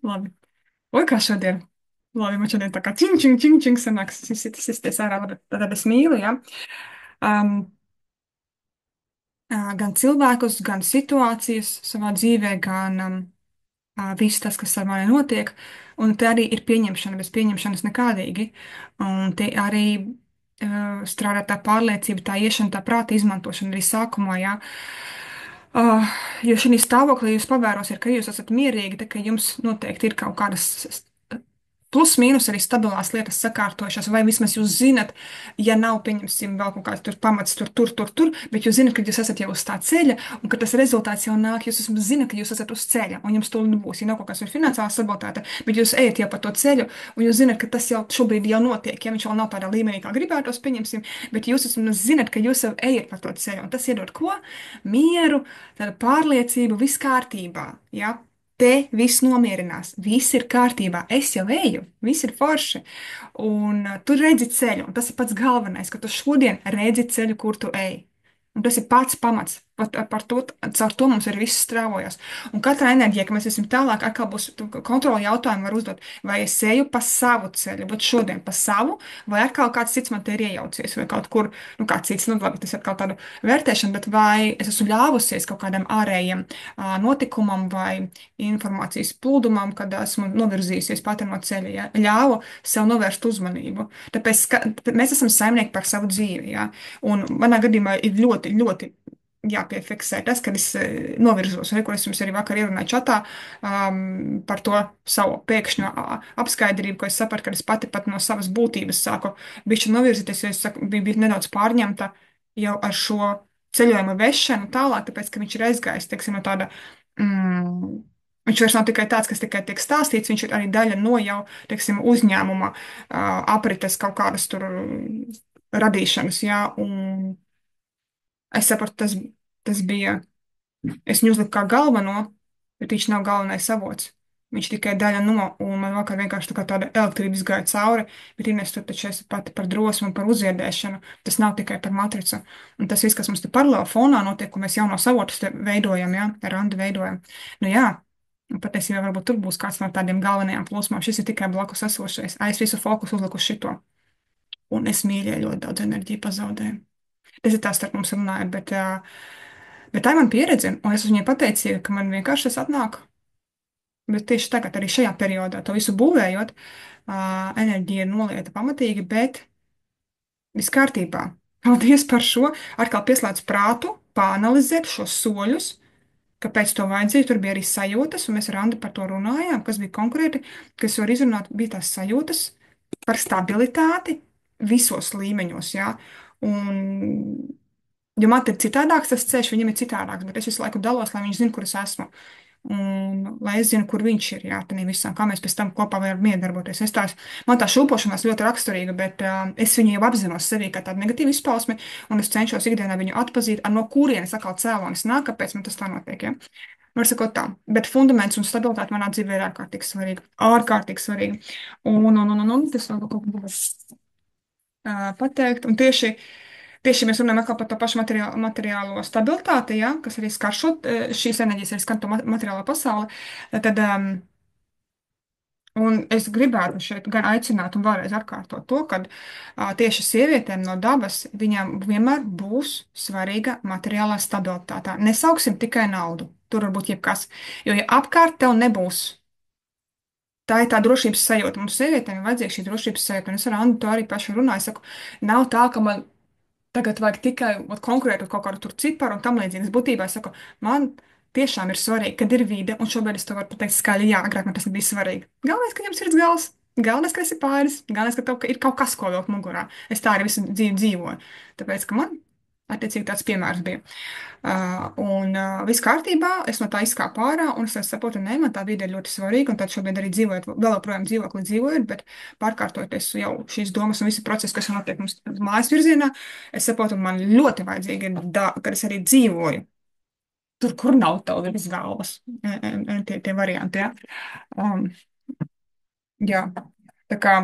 Labi. Oi, kā šodien. Labi, man šodien tā kā čing, čing, čing, čing sanāks. Sisties ārā, labi. Tad es mīlu, ja. Um, gan cilvēkus, gan situācijas savā dzīvē, gan viss tas, kas ar mani notiek. Un te arī ir pieņemšana, bez pieņemšanas nekādīgi. Un te arī strādā tā pārliecība, tā iešana, tā prāta izmantošana arī sākumā, jā. Jo šī stāvoklī jūs pavērosiet, ka jūs esat mierīgi, tā ka jums noteikti ir kaut kādas plus mīnus arī stabilās lietas sakārtojušās, vai vismaz jūs zinat, ja nav, pieņemsim, vēl kaut kāds tur pamats, tur, bet jūs zinat, ka jūs esat jau uz tā ceļa, un ka tas rezultāts jau nāk, jūs vismaz zinat, ka jūs esat uz ceļa, un jums to nebūs, ja nav kaut kāds ir finansiāli sabotēta, bet jūs ejat jau pa to ceļu, un jūs zinat, ka tas jau šobrīd jau notiek, ja viņš vēl nav tādā līmenī, kā gribētos, pieņemsim, bet jūs vismaz zinat, ka jūs jau ejat pa to ceļu, un tas iedod ko? Mieru, tādu pārliecību, viss kārtībā, ja? Te viss nomierinās, viss ir kārtībā, es jau eju, viss ir forši. Un tu redzi ceļu, un tas ir pats galvenais, ka tu šodien redzi ceļu, kur tu ej. Un tas ir pats pamats. Par to, caur to mums ir viss strāvojas. Un katrā enerģija, ka mēs esam tālāk, atkal būs kontroli jautājumu var uzdot, vai es eju pa savu ceļu, bet šodien pa savu, vai atkal kāds cits man te ir iejaucies, vai kaut kur, nu kāds cits, nu labi, tas ir kaut tādu vērtēšanu, bet vai es esmu ļāvusies kaut kādam ārējiem notikumam vai informācijas plūdumam, kad esmu novirzījusies pati no ceļa, ja? Ļāvu sev novērst uzmanību. Tāpēc mēs esam saimnieki par savu dzīvi, ja? Un manā gadījumā ir ļoti, ļoti jāpiefiksē tas, kad es novirzos, ko es jums arī vakar ierunāju čatā par to savu pēkšņo apskaidrību, ko es sapratu, kad es pati pat no savas būtības sāku bišķi novirzīties, jo es biju nedaudz pārņemta jau ar šo ceļojuma vešanu tālāk, tāpēc, ka viņš ir aizgājis, teiksim, no tāda viņš vairs nav tikai tāds, kas tikai tiek stāstīts, viņš ir arī daļa no jau, teiksim, uzņēmuma aprites kaut kādas tur radīšanas, jā, un es sapratu, tas bija, es viņu uzliku kā galveno, bet viņš nav galvenais avots. Viņš tikai daļa no, un man vakar vienkārši tā kā tāda elektrība izgāja cauri, bet Inês tur taču esi pati par drosmu un par uzziedēšanu. Tas nav tikai par matricu. Un tas viss, kas mums te paralēli fonā notiek, ko mēs jaunos avotus te veidojam, jā, ar Andu veidojam. Nu jā, un patiesībā varbūt tur būs kāds no tādiem galvenajām plūsmām. Šis ir tikai blakus esošais. Es visu fokusu uzliku uz šito. Un es mīļie ļoti daudz enerģiju pazaudēju. Tas ir tā starp mums runājot, bet tā ir man pieredze, un es viņai pateicīju, ka man vienkārši tas atnāk. Bet tieši tagad, arī šajā periodā, to visu būvējot, enerģija ir nolieta pamatīgi, bet viss kārtībā. Paldies par šo. Atkal pieslēdz prātu, pāanalizēt šos soļus, Kāpēc to vajadzīja? Tur bija arī sajūtas, un mēs ar Andu par to runājām, kas bija konkrēti, kas var izrunāt, bija tās sajūtas par stabilitāti visos līmeņos, jā. Un, jo man ir citādāks tas ceļš, viņam ir citādāks, bet es visu laiku dalos, lai viņš zina, kur es esmu. Un, lai es zinu, kur viņš ir, jā, tādā visā, kā mēs pēc tam kopā varam miedarboties. Man tā šūpošanās ļoti raksturīga, bet es viņu jau apzinos sevī kā tādu negatīvu izpausmi, un es cenšos ikdienā viņu atpazīt, ar no kurienes atkal cēlonis nāk, kāpēc man tas tā notiek, ja. Var sakot tā, bet fundaments un stabilitāte manā dzīvē ir ārkārtīgi svarīga. Ārkārtīgi svarīga. Un tas vēl kaut ko būs pateikt. Un tieši mēs runājam atkal par to pašu materiālo stabilitāti, ja, kas arī skar šīs enerģijas, arī skar to materiālo pasauli. Tad, un es gribētu šeit gan aicināt un vēlreiz atkārtot to, ka tieši sievietēm no dabas viņām vienmēr būs svarīga materiālā stabilitāte. Nesauksim tikai naudu. Tur var būt jebkas. Jo, ja apkārt tev nebūs, tā ir tā drošības sajūta. Mums sievietēm ir vajadzīga šī drošības sajūta. Un es ar Andu to arī pašu runāju. Es saku, nav tā, ka man tagad vajag tikai konkrētu kaut kādu tur ciparu un tam līdzīgi. Es būtībā saku, man tiešām ir svarīgi, kad ir vide, un šobrīd es to varu pateikt skaļi, jā, agrāk man tas nebija svarīgi. Galvenais, ka viņam sirds gals, galvenais, ka esi pāris, galvenais, ka tev ir kaut kas, ko vilkt mugurā. Es tā arī visu dzīvi dzīvoju. Tāpēc, ka man, attiecīgi, tāds piemērs bija. Viss kārtībā, es no tā izkāpu ārā, un es saprotu, ne, man tā vide ir ļoti svarīga, un tad šobrīd arī dzīvojot, vēl joprojām dzīvoklī dzīvojot, bet pārkārtoties jau šīs domas un visi procesi, kas notiek mums mājas virzienā, es saprotu, man ļoti vajadzīgi ir, kad es arī dzīvoju. Tur, kur nav tev virs galvas, tie varianti, ja. Um, jā. Tā kā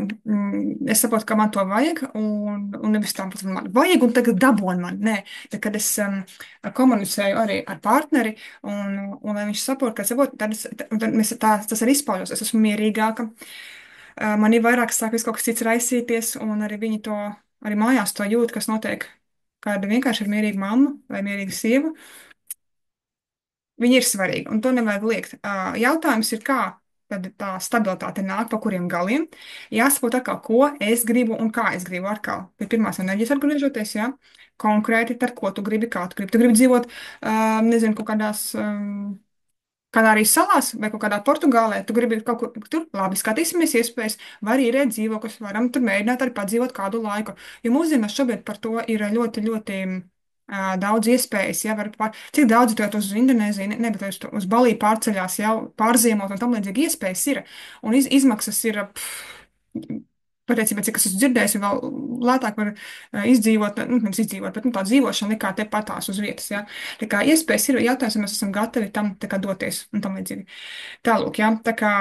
es saprotu, ka man to vajag, un nevis tā, man vajag, un tagad dabūn man. Nē, tad, kad es komunicēju arī ar partneri, un lai viņš saprot, ka saprot, tad mēs tas arī izpaužos. Es esmu mierīgāka. Man ir vairāk sāk viss kaut kas cits raisīties, un arī viņi to, arī mājās to jūt, kas notiek. Kāda vienkārši ir mierīga mamma vai mierīga sieva. Viņi ir svarīgi, un to nevajag liekt. Jautājums ir, kā tad tā stabilitāte nāk, pa kuriem galiem. Jāsaprot atkal, ko es gribu un kā es gribu atkal. Pie pirmās enerģijas atgriežoties, jā, konkrēti, ar ko tu gribi, kā tu gribi. Tu gribi dzīvot, nezinu, kaut kādās Kanārijas salās vai kaut kādā Portugālē, tu gribi kaut kur tur, labi, skatīsimies iespējas, var īrēt dzīvokļus, varam tur mēģināt arī padzīvot kādu laiku. Jo mūsdienās šobrīd par to ir ļoti, ļoti daudz iespējas, ja var cik daudz tagad uz Indonēziju, ne, bet uz Baliju pārceļās, jau pārziemot un tam līdzīgi iespējas ir. Un izmaksas ir, patiesībā, cik es esmu dzirdējis, vēl lētāk var izdzīvot, nu, nevis izdzīvot, bet nu, tā dzīvošana nekā te patās uz vietas, jā. Tā kā iespējas ir, jautājums, vai mēs esam gatavi tam tā kā doties un tam līdzīgi. Tālūk, jā, tā kā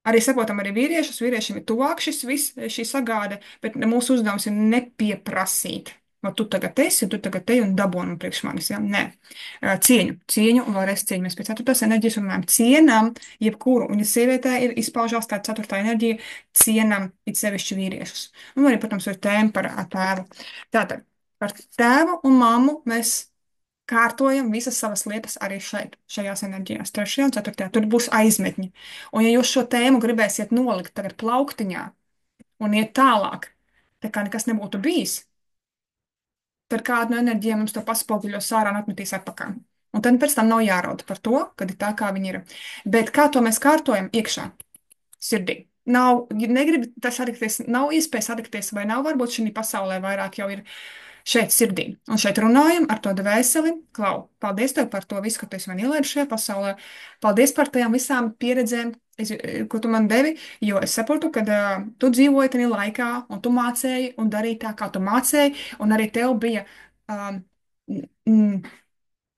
arī saprotam arī vīriešiem ir tuvāk šī sagāde, bet mūsu uzdevums ir nepieprasīt. No tu tagad esi, tu tagad te un dabūni priekš manis, ja? Nē. Cieņu un vēlreiz cieņu. Mēs pēc ceturtās enerģijas runājam. Cienam jebkuru, un ja sievietē ir izpaužās tā ceturtā enerģija, cienam it sevišķi vīriešus. Un arī, protams, ir tēma par tēvu. Tātad, par tēvu un mammu mēs kārtojam visas savas lietas arī šeit, šajās enerģijās, 3. un 4. Tur būs aizmetņi. Un ja jūs šo tēmu gribēsiet nolikt tagad plauktiņā un iet tālāk, tā kā nekas nebūtu bijis, tad kādu no enerģijām mums to paspoguļos ārā un atmetīs atpakaļ. Un tad pēc tam nav jārauda par to, kad ir tā, kā viņi ir. Bet kā to mēs kārtojam iekšā, sirdī? Nav, negrib tas atlikties, nav iespējas atlikties, vai nav varbūt šī pasaulē vairāk jau ir šeit sirdī. Un šeit runājam ar to dvēseli. Klau, paldies tev par to visu, ka tu esi man ielēdis šajā pasaulē. Paldies par tajām visām pieredzēm, ko tu man devi, jo es saprotu, ka tu dzīvoji tajā laikā, un tu mācēji un darīji tā, kā tu mācēji, un arī tev bija. Um,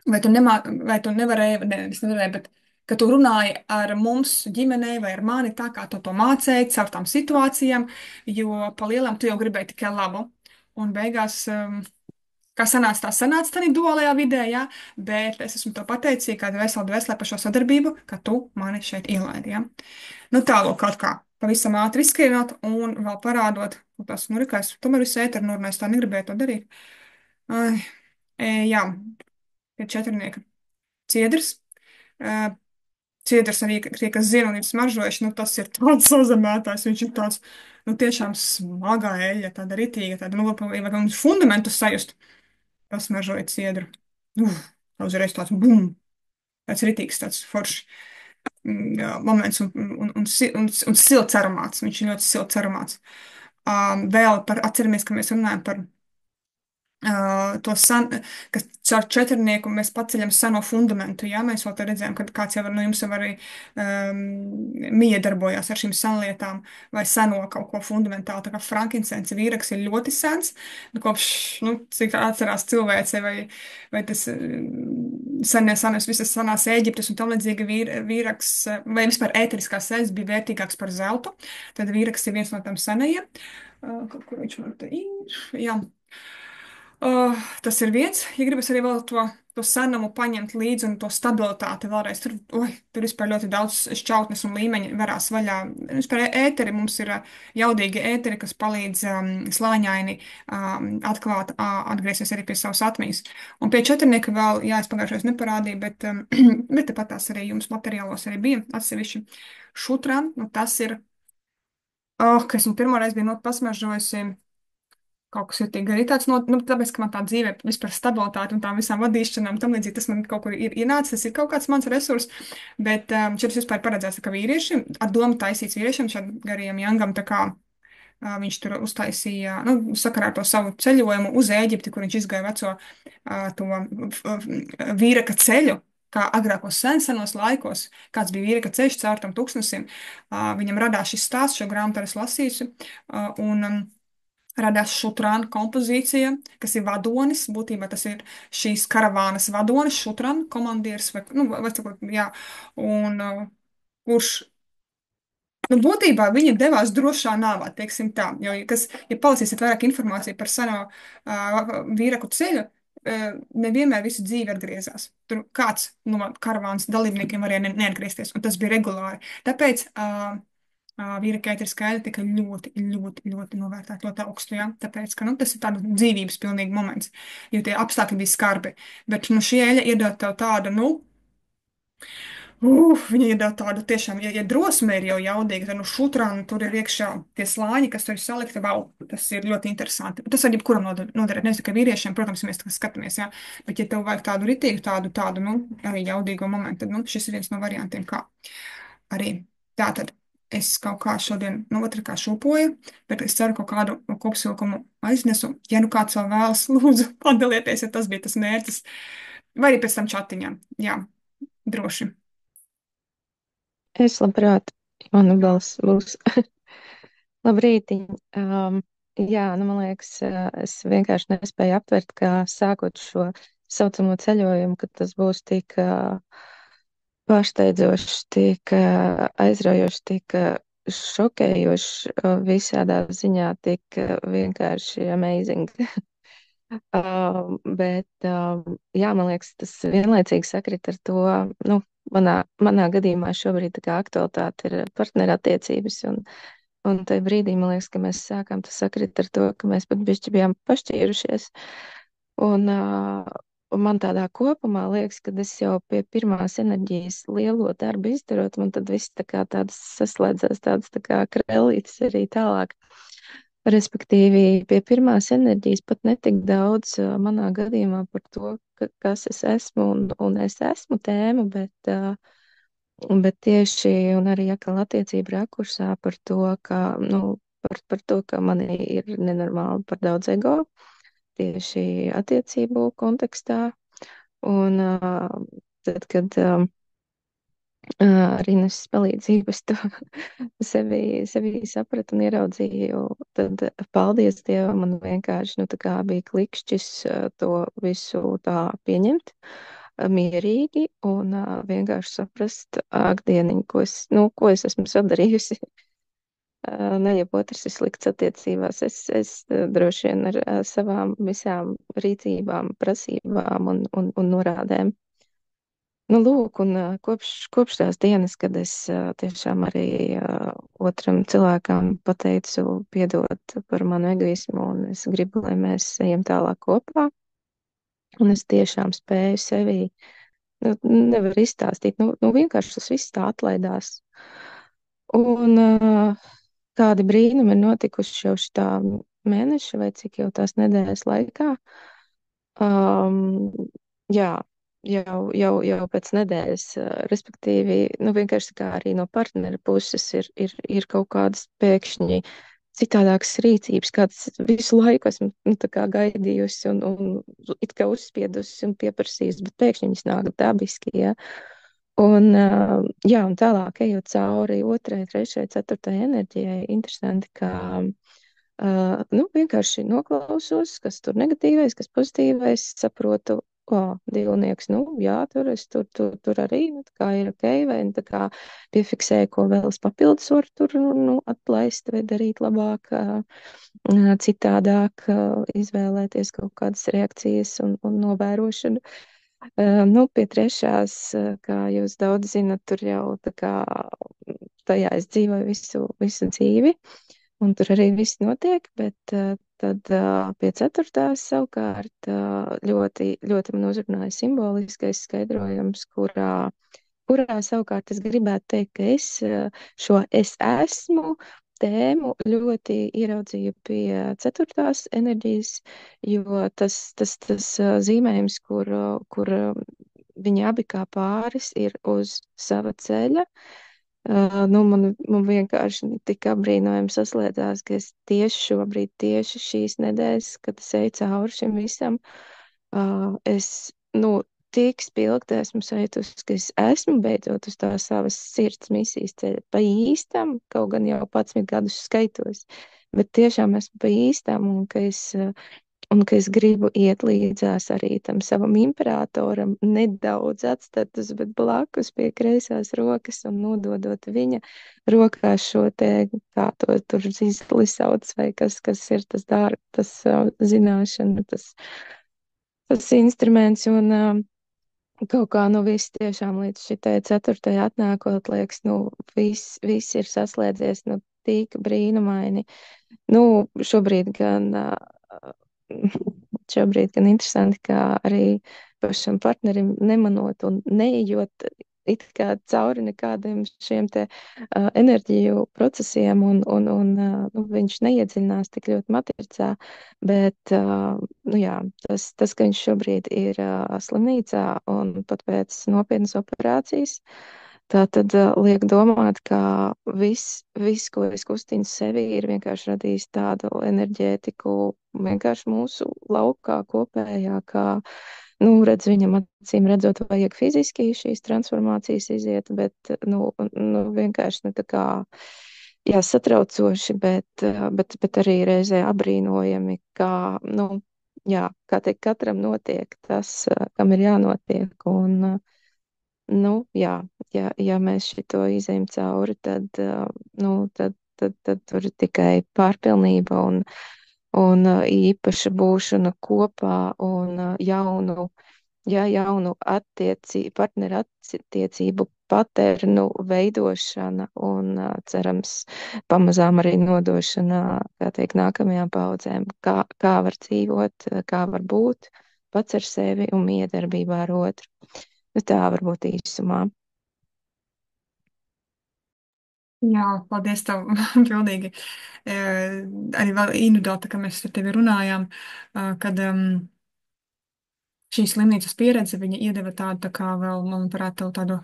vai tu nevarēji, ne, es nevarēju, bet ka tu runāji ar mums, ģimenei vai ar mani tā, kā tu to mācēji, caur tām situācijām, jo pa lielam tu jau gribēji tikai labu. Un beigās, kā sanāca, tā sanāca tādā duālajā vidē, jā, bet es esmu to pateicīga, kāda dvēselē par šo sadarbību, ka tu mani šeit ielaidi, jā. Nu tālāk kaut kā pavisam ātri izskrienot un vēl parādot, tas, nu, kā es tomēr visu ēteru norunāju, es tā negribēju to darīt. Ai, jā, pie četrnieka. Ciedrs. Ciedrs arī, tie, kas zina un ir smaržojuši, nu tas ir tāds sazemētājs, viņš ir tāds, nu tiešām smagā eļļa, tāda ritīga, tāda, nu, vajag fundamentu sajust, pasmaržoja ciedru. Uf. Uzreiz tāds bum, tāds ritīgs, tāds foršs moments un silts aromāts. Viņš ir ļoti silts aromāts. Vēl par, atceramies, ka mēs runājam par to kas caur četrnieku mēs paceļam seno fundamentu. Jā, mēs vēl te redzējām, ka kāds jau no jums jau arī miedarbojās ar šīm senlietām vai seno kaut ko fundamentālu. Tā kā frankincense vīraks ir ļoti sens, kopš, cik atcerās cilvēce vai tas senes visas senās Ēģiptes un tam līdzīgi vīraks, vai vispār ēteriskās sēnes bija vērtīgāks par zeltu. Tad vīraks ir viens no tiem senajiem. Kur viņš man te ir? Jā. Tas ir viens. Ja gribas arī vēl to senumu paņemt līdzi un to stabilitāti vēlreiz, tur vispār ļoti daudz šķautnes un līmeņi verās vaļā. Vispār ēteri mums ir jaudīgi ēteri, kas palīdz slāņaini atklāt, atgriezties arī pie savas atmiņas. Un pie četrnieka vēl, jā, es pagājušajos neparādīju, bet tepat tās arī jums materiālos arī bija atsevišķi šutran. Nu, tas ir, ka esmu pirmoreiz biju pasmažojusi. Kaut kas jutīgi arī tāds, tāpēc, ka man tā dzīve vispār stabilitāte un tām visām vadīšanām, tam līdzīgi tas man kaut kur ir ienācis, tas ir kaut kāds mans resurs, bet šis vispār paredzēts, ka vīriešiem, ar domu taisīts vīriešiem, šādam garajam jangam, tā kā viņš tur uztaisīja, sakarā ar to savu ceļojumu uz Ēģipti, kur viņš izgāja veco vīraka ceļu, kā agrākos senos laikos, kāds bija vīraka ceļš caur tam tūkstnesim, viņam radās šis stāsts, šo grāmatu arī lasījusi, un radās šutrāna kompozīcija, kas ir vadonis. Būtībā tas ir šīs karavānas vadonis, šutrāna komandieris, vai sakot, jā, un kurš, būtībā viņi devās drošā nāvā, teiksim tā, jo, ja palasīsiet vairāk informāciju par seno vīraku ceļu, nevienmēr visu dzīvi atgriezās. Tur kāds no karavānas dalībniekiem varēja neatgriezties, un tas bija regulāri. Tāpēc vīra Keitera skaidri tika ļoti, ļoti, ļoti novērtēta, ļoti augstu, ja? Tāpēc, ka, tas ir tāds dzīvības pilnīgi moments, jo tie apstākļi bija skarbi. Bet, šī eļļa iedod tev tādu, viņa iedod tādu tiešām, ja drosme ir jau jaudīga, tad, šutrāna tur ir iekšā tie slāņi, kas tur ir salikti, tas ir ļoti interesanti. Tas var jebkuram noderēt, nevis tikai vīriešiem, protams, ja mēs tā skatāmies, jā, bet, ja tev vajag tādu ritīgu, tādu, arī jaudīgo momentu, tad, šis ir viens no variantiem, kā arī tātad. Es kaut kā šodien, otrā šūpoju, bet es ceru, ka kādu kopsavilkumu aiznesu. Ja kāds vēl vēlas, lūdzu, padalieties, ja tas bija tas mērķis. Vai arī pēc tam čatiņā. Jā, droši. Es labprāt, mana balss būs. Labrītiņ. Jā, man liekas, es vienkārši nespēju aptvert, kā sākot šo saucamo ceļojumu, ka tas būs tik pārsteidzošs, tik aizraujošs, tik šokējošs visādā ziņā, tik vienkārši amazing. Bet, jā, man liekas, tas vienlaicīgi sakrit ar to, manā gadījumā šobrīd tā kā aktualitāte ir partnerattiecības, un tajā brīdī, man liekas, ka mēs sākām, tas sakrit ar to, ka mēs pat bišķi bijām pašķīrušies. Un man tādā kopumā liekas, ka es jau pie pirmās enerģijas lielo darbu izdarot, man tad viss tā kā tādas saslēdzās, tādas tā kā krellītes arī tālāk. Respektīvi, pie pirmās enerģijas pat netik daudz manā gadījumā par to, kas es esmu un es esmu tēma, bet tieši un arī atkal attiecību rakursā par to, ka, par to, ka man ir nenormāli par daudz ego tieši attiecību kontekstā. Un tad, kad ar Ines palīdzību es to sevi sapratu un ieraudzīju, tad paldies Dievam, man vienkārši, tā kā bija klikšķis to visu tā pieņemt mierīgi un vienkārši saprast, ak, dieniņ, ko es esmu sadarījusi. Ne jau otrs ir slikts attiecībās. Es droši vien ar savām visām rīcībām, prasībām un norādēm. Lūk, un kopš tās dienas, kad es tiešām arī otram cilvēkam pateicu piedot par manu egoismu, un es gribu, lai mēs ejam tālāk kopā, un es tiešām spēju sevi, nevar izstāstīt, vienkārši tas viss tā atlaidās. Un kādi brīnumi ir notikuši jau šitā mēneša vai cik jau tās nedēļas laikā. Jā, jau pēc nedēļas, respektīvi, nu, vienkārši tā kā arī no partnera puses ir kaut kādas pēkšņi citādākas rīcības, kādas visu laiku esmu, nu, tā kā gaidījusi un it kā uzspiedusi un pieprasījusi, bet pēkšņi viņas nāk dabiski, ja. Un, jā, un tālāk ejot cauri otrai, trešai, ceturtai enerģijai, interesanti, ka, nu, vienkārši noklausos, kas tur negatīvais, kas pozitīvais, saprotu, o, divnieks, nu, jā, tur arī, nu, tā kā ir ok, vai, nu, tā kā piefiksēju, ko vēl es papildus varu tur, nu, atlaist vai darīt labāk, citādāk, izvēlēties kaut kādas reakcijas un novērošanu. Nu, pie trešās, kā jūs daudz zinat, tur jau tā kā tajā es dzīvoju visu dzīvi, un tur arī viss notiek, bet tad pie ceturtās savukārt ļoti, ļoti man uzrunāja simboliskais skaidrojums, kurā savukārt es gribētu teikt, ka es šo es esmu tēmu ļoti ieraudzīju pie ceturtās enerģijas, jo tas zīmējums, kur viņi abi kā pāris ir uz sava ceļa. Nu, man vienkārši tik apbrīnojami saslēdzās, ka es tieši šobrīd, tieši šīs nedēļas, kad es eju cauri šim visam, es, nu, tik spilgti esmu sajutusi, ka es esmu beidzot uz tā savas sirds misijas ceļa pa īstam, kaut gan jau 11 gadus skaitos, bet tiešām esmu pa īstam un ka es gribu iet līdzās arī tam savam imperatoram, nedaudz atstatus, bet blakus pie kreisās rokas un nododot viņa rokās šo te, kā to tur zizli sauc, vai kas ir tas tas zināšana, tas instruments, un kaut kā, nu, viss tiešām līdz šitai ceturtai atnākot, liekas, nu, viss ir saslēdzies, nu, tik brīnumaini. Nu, šobrīd gan, šobrīd gan interesanti, kā arī pašam partnerim nemanot un neejot it kā cauri nekādiem šiem te enerģiju procesiem nu, viņš neiedziļinās tik ļoti matricā, bet, nu jā, tas, ka viņš šobrīd ir slimnīcā un pat pēc nopietnas operācijas, tā tad liek domāt, ka viss, ko es kustinu sevi, ir vienkārši radījis tādu enerģētiku vienkārši mūsu laukā kopējā, kā, nu, redz, viņam acīm redzot, vajag fiziski šīs transformācijas iziet, bet vienkārši, nu, tā kā, jā, satraucoši, bet arī reizē abrīnojami, kā, nu, jā, kā teikt, katram notiek tas, kam ir jānotiek, un, nu, jā, ja mēs šito izējam cauri, tad, nu, tad tur ir tikai pārpilnība un īpaša būšana kopā un jaunu partneru attiecību paternu veidošana un cerams pamazām arī nodošana, kā teikt, nākamajām paudzēm, kā var dzīvot, kā var būt pats ar sevi un miedarbībā ar otru. Nu, tā varbūt īsumā. Jā, paldies tev, pilnīgi. Arī vēl individuāli, tā kā mēs ar tevi runājām, kad šī slimnīcas pieredze, viņa iedeva tādu, tā kā vēl, manuprāt, tev tādu,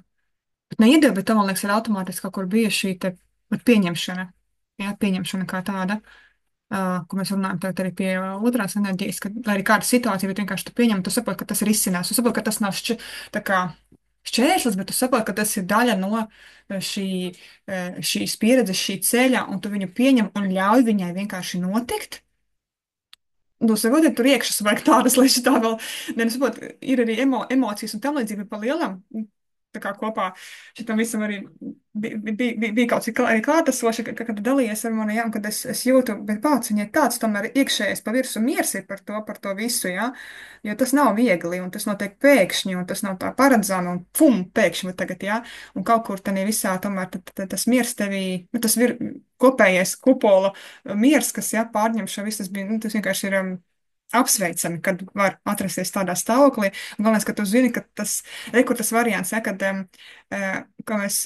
bet neiedeva, bet tev, man liekas, ir automātiski kaut kur bija šī te pat pieņemšana, jā, pieņemšana kā tāda, ko mēs runājam tagad arī pie otrās enerģijas, ka, lai arī kāda situācija, bet vienkārši tu pieņem, tu saproti, ka tas ir izcinās, tu saproti, ka tas nav tā kā šķērslis, bet tu saproti, ka tas ir daļa no šī, šīs pieredzes, šī ceļa, un tu viņu pieņem un ļauj viņai vienkārši notikt. Nu, saprotiet, tur iekšas vajag tādas, lai šī tā vēl, nesaprot, ir arī emocijas un tam līdzīgi pa lielam. Tā kā kopā šitam visam arī bija kaut cik arī klātesoši, kad dalījies ar mani, jā, un kad es jūtu, bet pats viņai tāds tomēr iekšējais pa virsu miers ir par to visu, jā, jo tas nav viegli, un tas notiek pēkšņi, un tas nav tā paredzami, un pum, pēkšņi tagad, jā, un kaut kur tanī visā tomēr tas miers tevī, nu, tas ir kopējais kupola miers, kas, jā, pārņem šo visu, tas bija, nu, tas vienkārši ir apsveicami, kad var atrasties tādā stāvoklī. Un galvenais, ka tu zini, ka tas, kur tas variants, ja, kad, kā mēs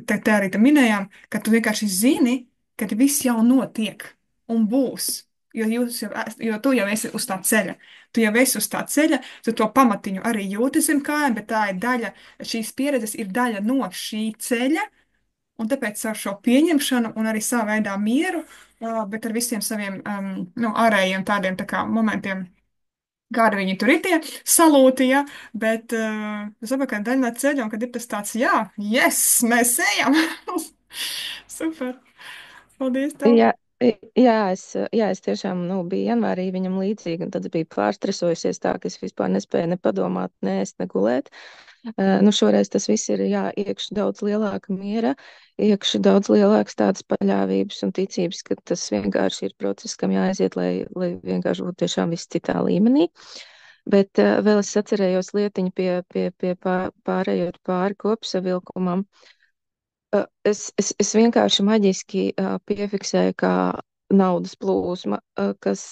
te arī te minējām, ka tu vienkārši zini, ka viss jau notiek un būs. jo tu jau esi uz tā ceļa. Tu jau esi uz tā ceļa, tu to pamatiņu arī jūti zem kājām, bet tā ir daļa, šīs pieredzes ir daļa no šī ceļa, un tāpēc ar šo pieņemšanu un arī savā veidā mieru, bet ar visiem saviem nu, ārējiem tādiem tā kā momentiem, kādi viņi tur ir tie salūti, ja, bet es saprotu, ka daļa no ceļa, un kad ir tas tāds, jā, yes, mēs ejam! Super! Paldies tev! Jā, jā, es tiešām biju janvārī viņam līdzīgi, un tad es biju pārstresojusies tā, ka es vispār nespēju ne padomāt, ne ēst, ne gulēt. Šoreiz tas viss ir iekšā daudz lielāka miera, iekšā daudz lielāks tādas paļāvības un ticības, ka tas vienkārši ir process, kam jāaiziet, lai vienkārši būtu tiešām viss citā līmenī. Bet vēl es atcerējos lietiņu pārējot pāri kopsavilkumam. Es vienkārši maģiski piefiksēju, kā naudas plūsma, kas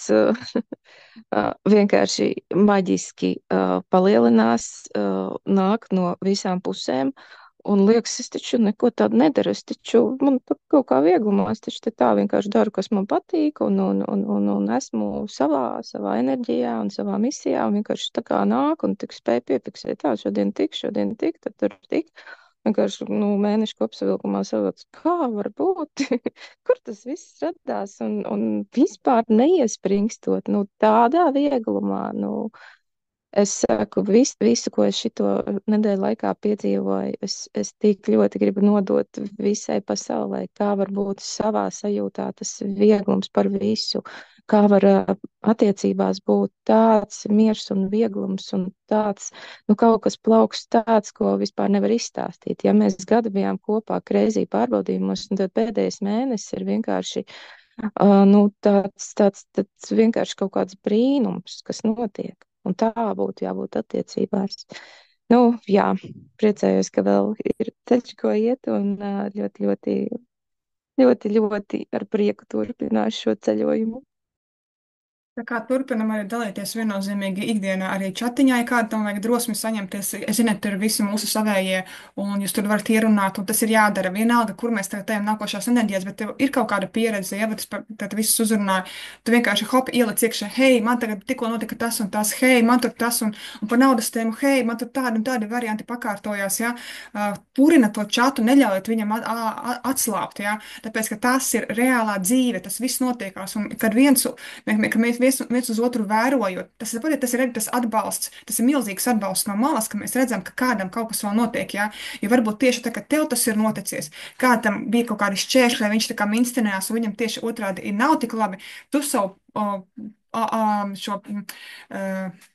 vienkārši maģiski palielinās, nāk no visām pusēm. Un liekas, es taču neko tādu nedaru. Man kaut kā vieglumā, es taču tā vienkārši daru, kas man patīk, un esmu savā enerģijā un savā misijā, un vienkārši tā kā nāk, un tik spēju piefiksēt, tā, šodien tik, tad tur tik. Vienkārši mēnešu kopsavilkumā saprotu, kā var būt, kur tas viss radās, un vispār neiespringstot, tādā vieglumā, es saku, visu, ko es šito nedēļu laikā piedzīvoju, es tik ļoti gribu nodot visai pasaulē, kā var būt savā sajūtā tas vieglums par visu, kā var attiecībās būt tāds miers un vieglums un tāds, kaut kas plaukst tāds, ko vispār nevar izstāstīt. Ja mēs gadu bijām kopā kreizī pārbaudījumos, tad pēdējais mēnesis ir vienkārši tāds vienkārši kaut kāds brīnums, kas notiek. Un tā būtu jābūt attiecībās. Jā, priecājos, ka vēl ir ceļš, ko iet, un ļoti, ļoti, ļoti, ļoti ar prieku turpināšu šo ceļojumu. Tā kā turpinam arī dalīties viennozīmīgi ikdienā arī čatiņā, ja kāda tam vajag drosmi saņemties. Es zinu, tur ir visi mūsu savējie, un jūs tur varat ierunāt, un tas ir jādara. Vienalga, kur mēs tagad ejam nākošās enerģijas, bet tev ir kaut kāda pieredze, ja, bet tad visus uzrunāja. Tu vienkārši hop ieliec iekšā, hei, man tagad tikko notika tas un tas, hei, man tur tas un par naudas tēmu, hei, man tur tādi un tādi varianti pakārtojās, ja. Purina to čatu, neļaujot viņam atslābt, ja, tāpēc, ka tas ir reālā dzīve, tas viss notiekās, un kad mēs viens uz otru vērojot. Tas ir arī tas atbalsts, tas ir milzīgs atbalsts no malas, ka mēs redzam, ka kādam kaut kas vēl notiek. Ja? Jo varbūt tieši tā, ka tev tas ir noticis, kādam bija kaut kādi šķēršļi, vai viņš tā kā minstinājās, un viņam tieši otrādi ir nav tik labi. Tu savu šo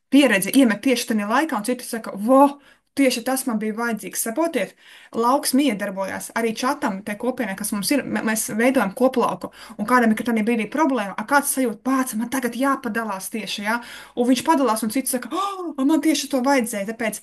pieredzi iemet tieši tajā laikā, un citi saka, vo! Tieši tas man bija vajadzīgs. Saprotiet, lauks miedarbojās. Arī čatam, tai kopienai, kas mums ir, mēs veidojam koplauku. Un kādam ir tādā brīdī problēma, kāds sajūt, pats man tagad jāpadalās tieši, ja? Un viņš padalās, un cits saka, oh, man tieši to vajadzēja. Tāpēc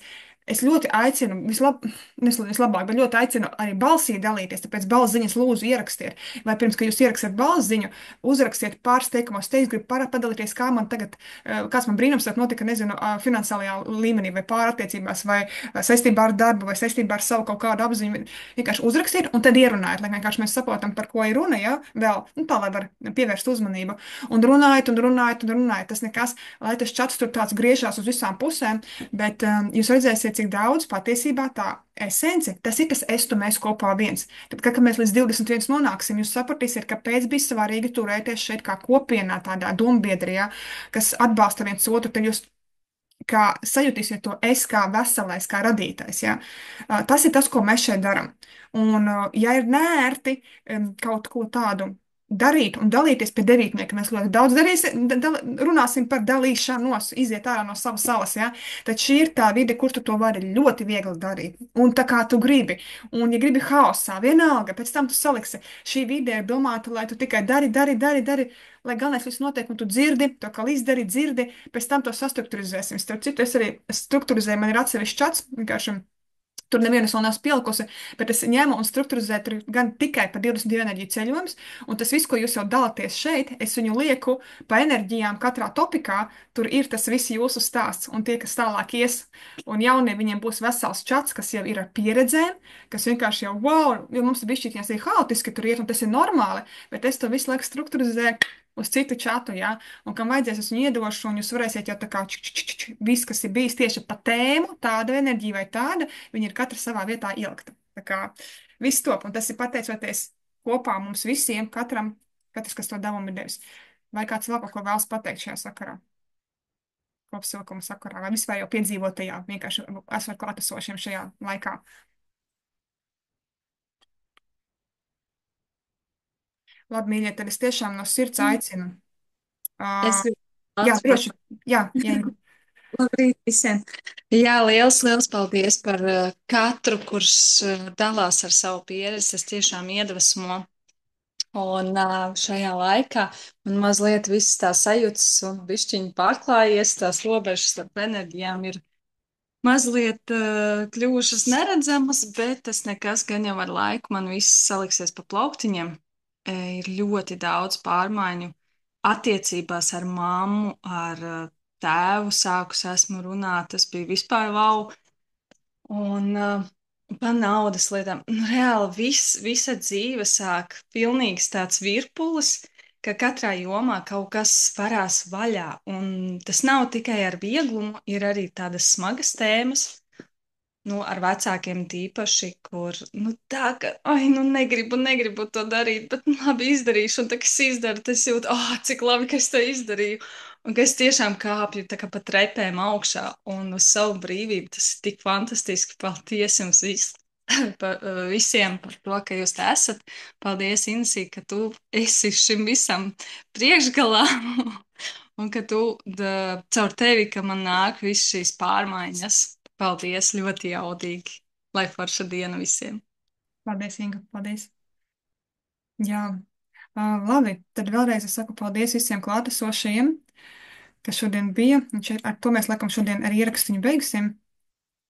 es ļoti aicinu, vislabāk, bet ļoti aicinu arī balsī dalīties. Tāpēc balss ziņas lūdzu ierakstiet. Vai pirms, kad jūs ierakstiet balss ziņu, uzrakstiet pāris teikumos, te es gribu padalīties, kā man tagad, kāds man brīnums notika, nezinu, finansiālajā līmenī vai pārattiecībās, vai saistībā ar darbu, vai saistībā ar savu kaut kādu apziņu. Vienkārši uzrakstiet un tad ierunājiet, lai vienkārši mēs saprotam, par ko ir runa, ja, vēl, tā, lai var pievērst uzmanību. Un runājiet, un runājiet, un runājiet. Tas nekas, lai tas čats tur tāds griežās uz visām pusēm, bet jūs redzēsiet, cik daudz patiesībā tā esence, tas ir tas es, tu, mēs kopā viens. Tad, kad mēs līdz 21 nonāksim, jūs sapratīsiet, kāpēc bija svarīgi turēties šeit kā kopienā, tādā dombiedrijā, kas atbalsta viens otru, tad jūs kā sajutīsiet to es kā veselais, kā radītais. Ja? Tas ir tas, ko mēs šeit darām. Un, ja ir nērti kaut ko tādu darīt un dalīties pie devītnieka, mēs ļoti daudz runāsim par dalīšanos, iziet ārā no savas salas. Ja? Tad šī ir tā vide, kur tu to vari ļoti viegli darīt. Un tā kā tu gribi. Un, ja gribi haosā, vienalga, pēc tam tu saliksi. Šī vide ir domāta, lai tu tikai dari, lai galvenais viss notiek, un tu dzirdi, to kā izdari, dzirdi, pēc tam to sastruktūrizēsim. Starp citu, es arī struktūrizēju, man ir atsevišķs čats, vienkārši tur nevienas vēl neesmu pielikusi, bet es ņemu un struktūrizēju tur gan tikai par 22 enerģiju ceļojumus, un tas viss, ko jūs jau dalāties šeit, es viņu lieku pa enerģijām katrā topikā, tur ir tas viss jūsu stāsts, un tie, kas tālāk ies, un jaunie viņiem būs vesels čats, kas jau ir ar pieredzēm, kas vienkārši jau, wow, jo mums ir bišķiņās arī haotiski tur iet, un tas ir normāli, bet es to visu laiku struktūrizēju uz citu čatu, jā, un kam vajadzēs, es viņu iedošu, un jūs varēsiet jau tā kā viss, kas ir bijis tieši pa tēmu, tādu enerģiju vai tādu, viņi ir katra savā vietā ielikta. Tā kā viss top, un tas ir pateicoties kopā mums visiem, katrs, kas to devumu ir devis. Vai kāds vēl kaut ko vēlas pateikt šajā sakarā? Kopsavilkuma sakarā, vai vispār jau piedzīvotajā, vienkārši esot klātesošiem šajā laikā. Labi, mīļie, tad es tiešām no sirds aicinu. Es Uh, gribu jā, pats droši, jā, jā, Ingu. Labrīt visiem! Jā, liels paldies par katru, kurš dalās ar savu pieredzi. Tas tiešām iedvesmo. Un šajā laikā man mazliet visas tās sajūtas un bišķiņi pārklājies, tās robežas starp enerģijām ir mazliet kļuvušas neredzamas, bet tas nekas, gan jau ar laiku man viss saliksies pa plauktiņiem. Ir ļoti daudz pārmaiņu attiecībās ar mammu, ar tēvu sākus esmu runāt, tas bija vispār wow. Un par naudas lietām. Nu, reāli visa dzīve sāk pilnīgs tāds virpulis, ka katrā jomā kaut kas varās vaļā. Un tas nav tikai ar vieglumu, ir arī tādas smagas tēmas. Nu, ar vecākiem tīpaši, kur, nu, tā, ka, ai, nu, negribu to darīt, bet, nu, labi, izdarīšu, un tā, kas izdara, tas jūt, oh, cik labi, ka es to izdarīju, un ka es tiešām kāpju tā kā pa trepēm augšā, un uz savu brīvību, tas ir tik fantastiski, paldies jums visiem par to, ka jūs te esat, paldies, Insī, ka tu esi šim visam priekšgalā, un ka tu, caur tevi, ka man nāk viss šīs pārmaiņas. Paldies, ļoti jaudīgi. Lai forša diena visiem. Paldies, Inga, paldies. Jā, labi, tad vēlreiz es saku paldies visiem klātesošajiem, kas šodien bija. Un šeit, ar to mēs laikam šodien arī ierakstiņu beigsim.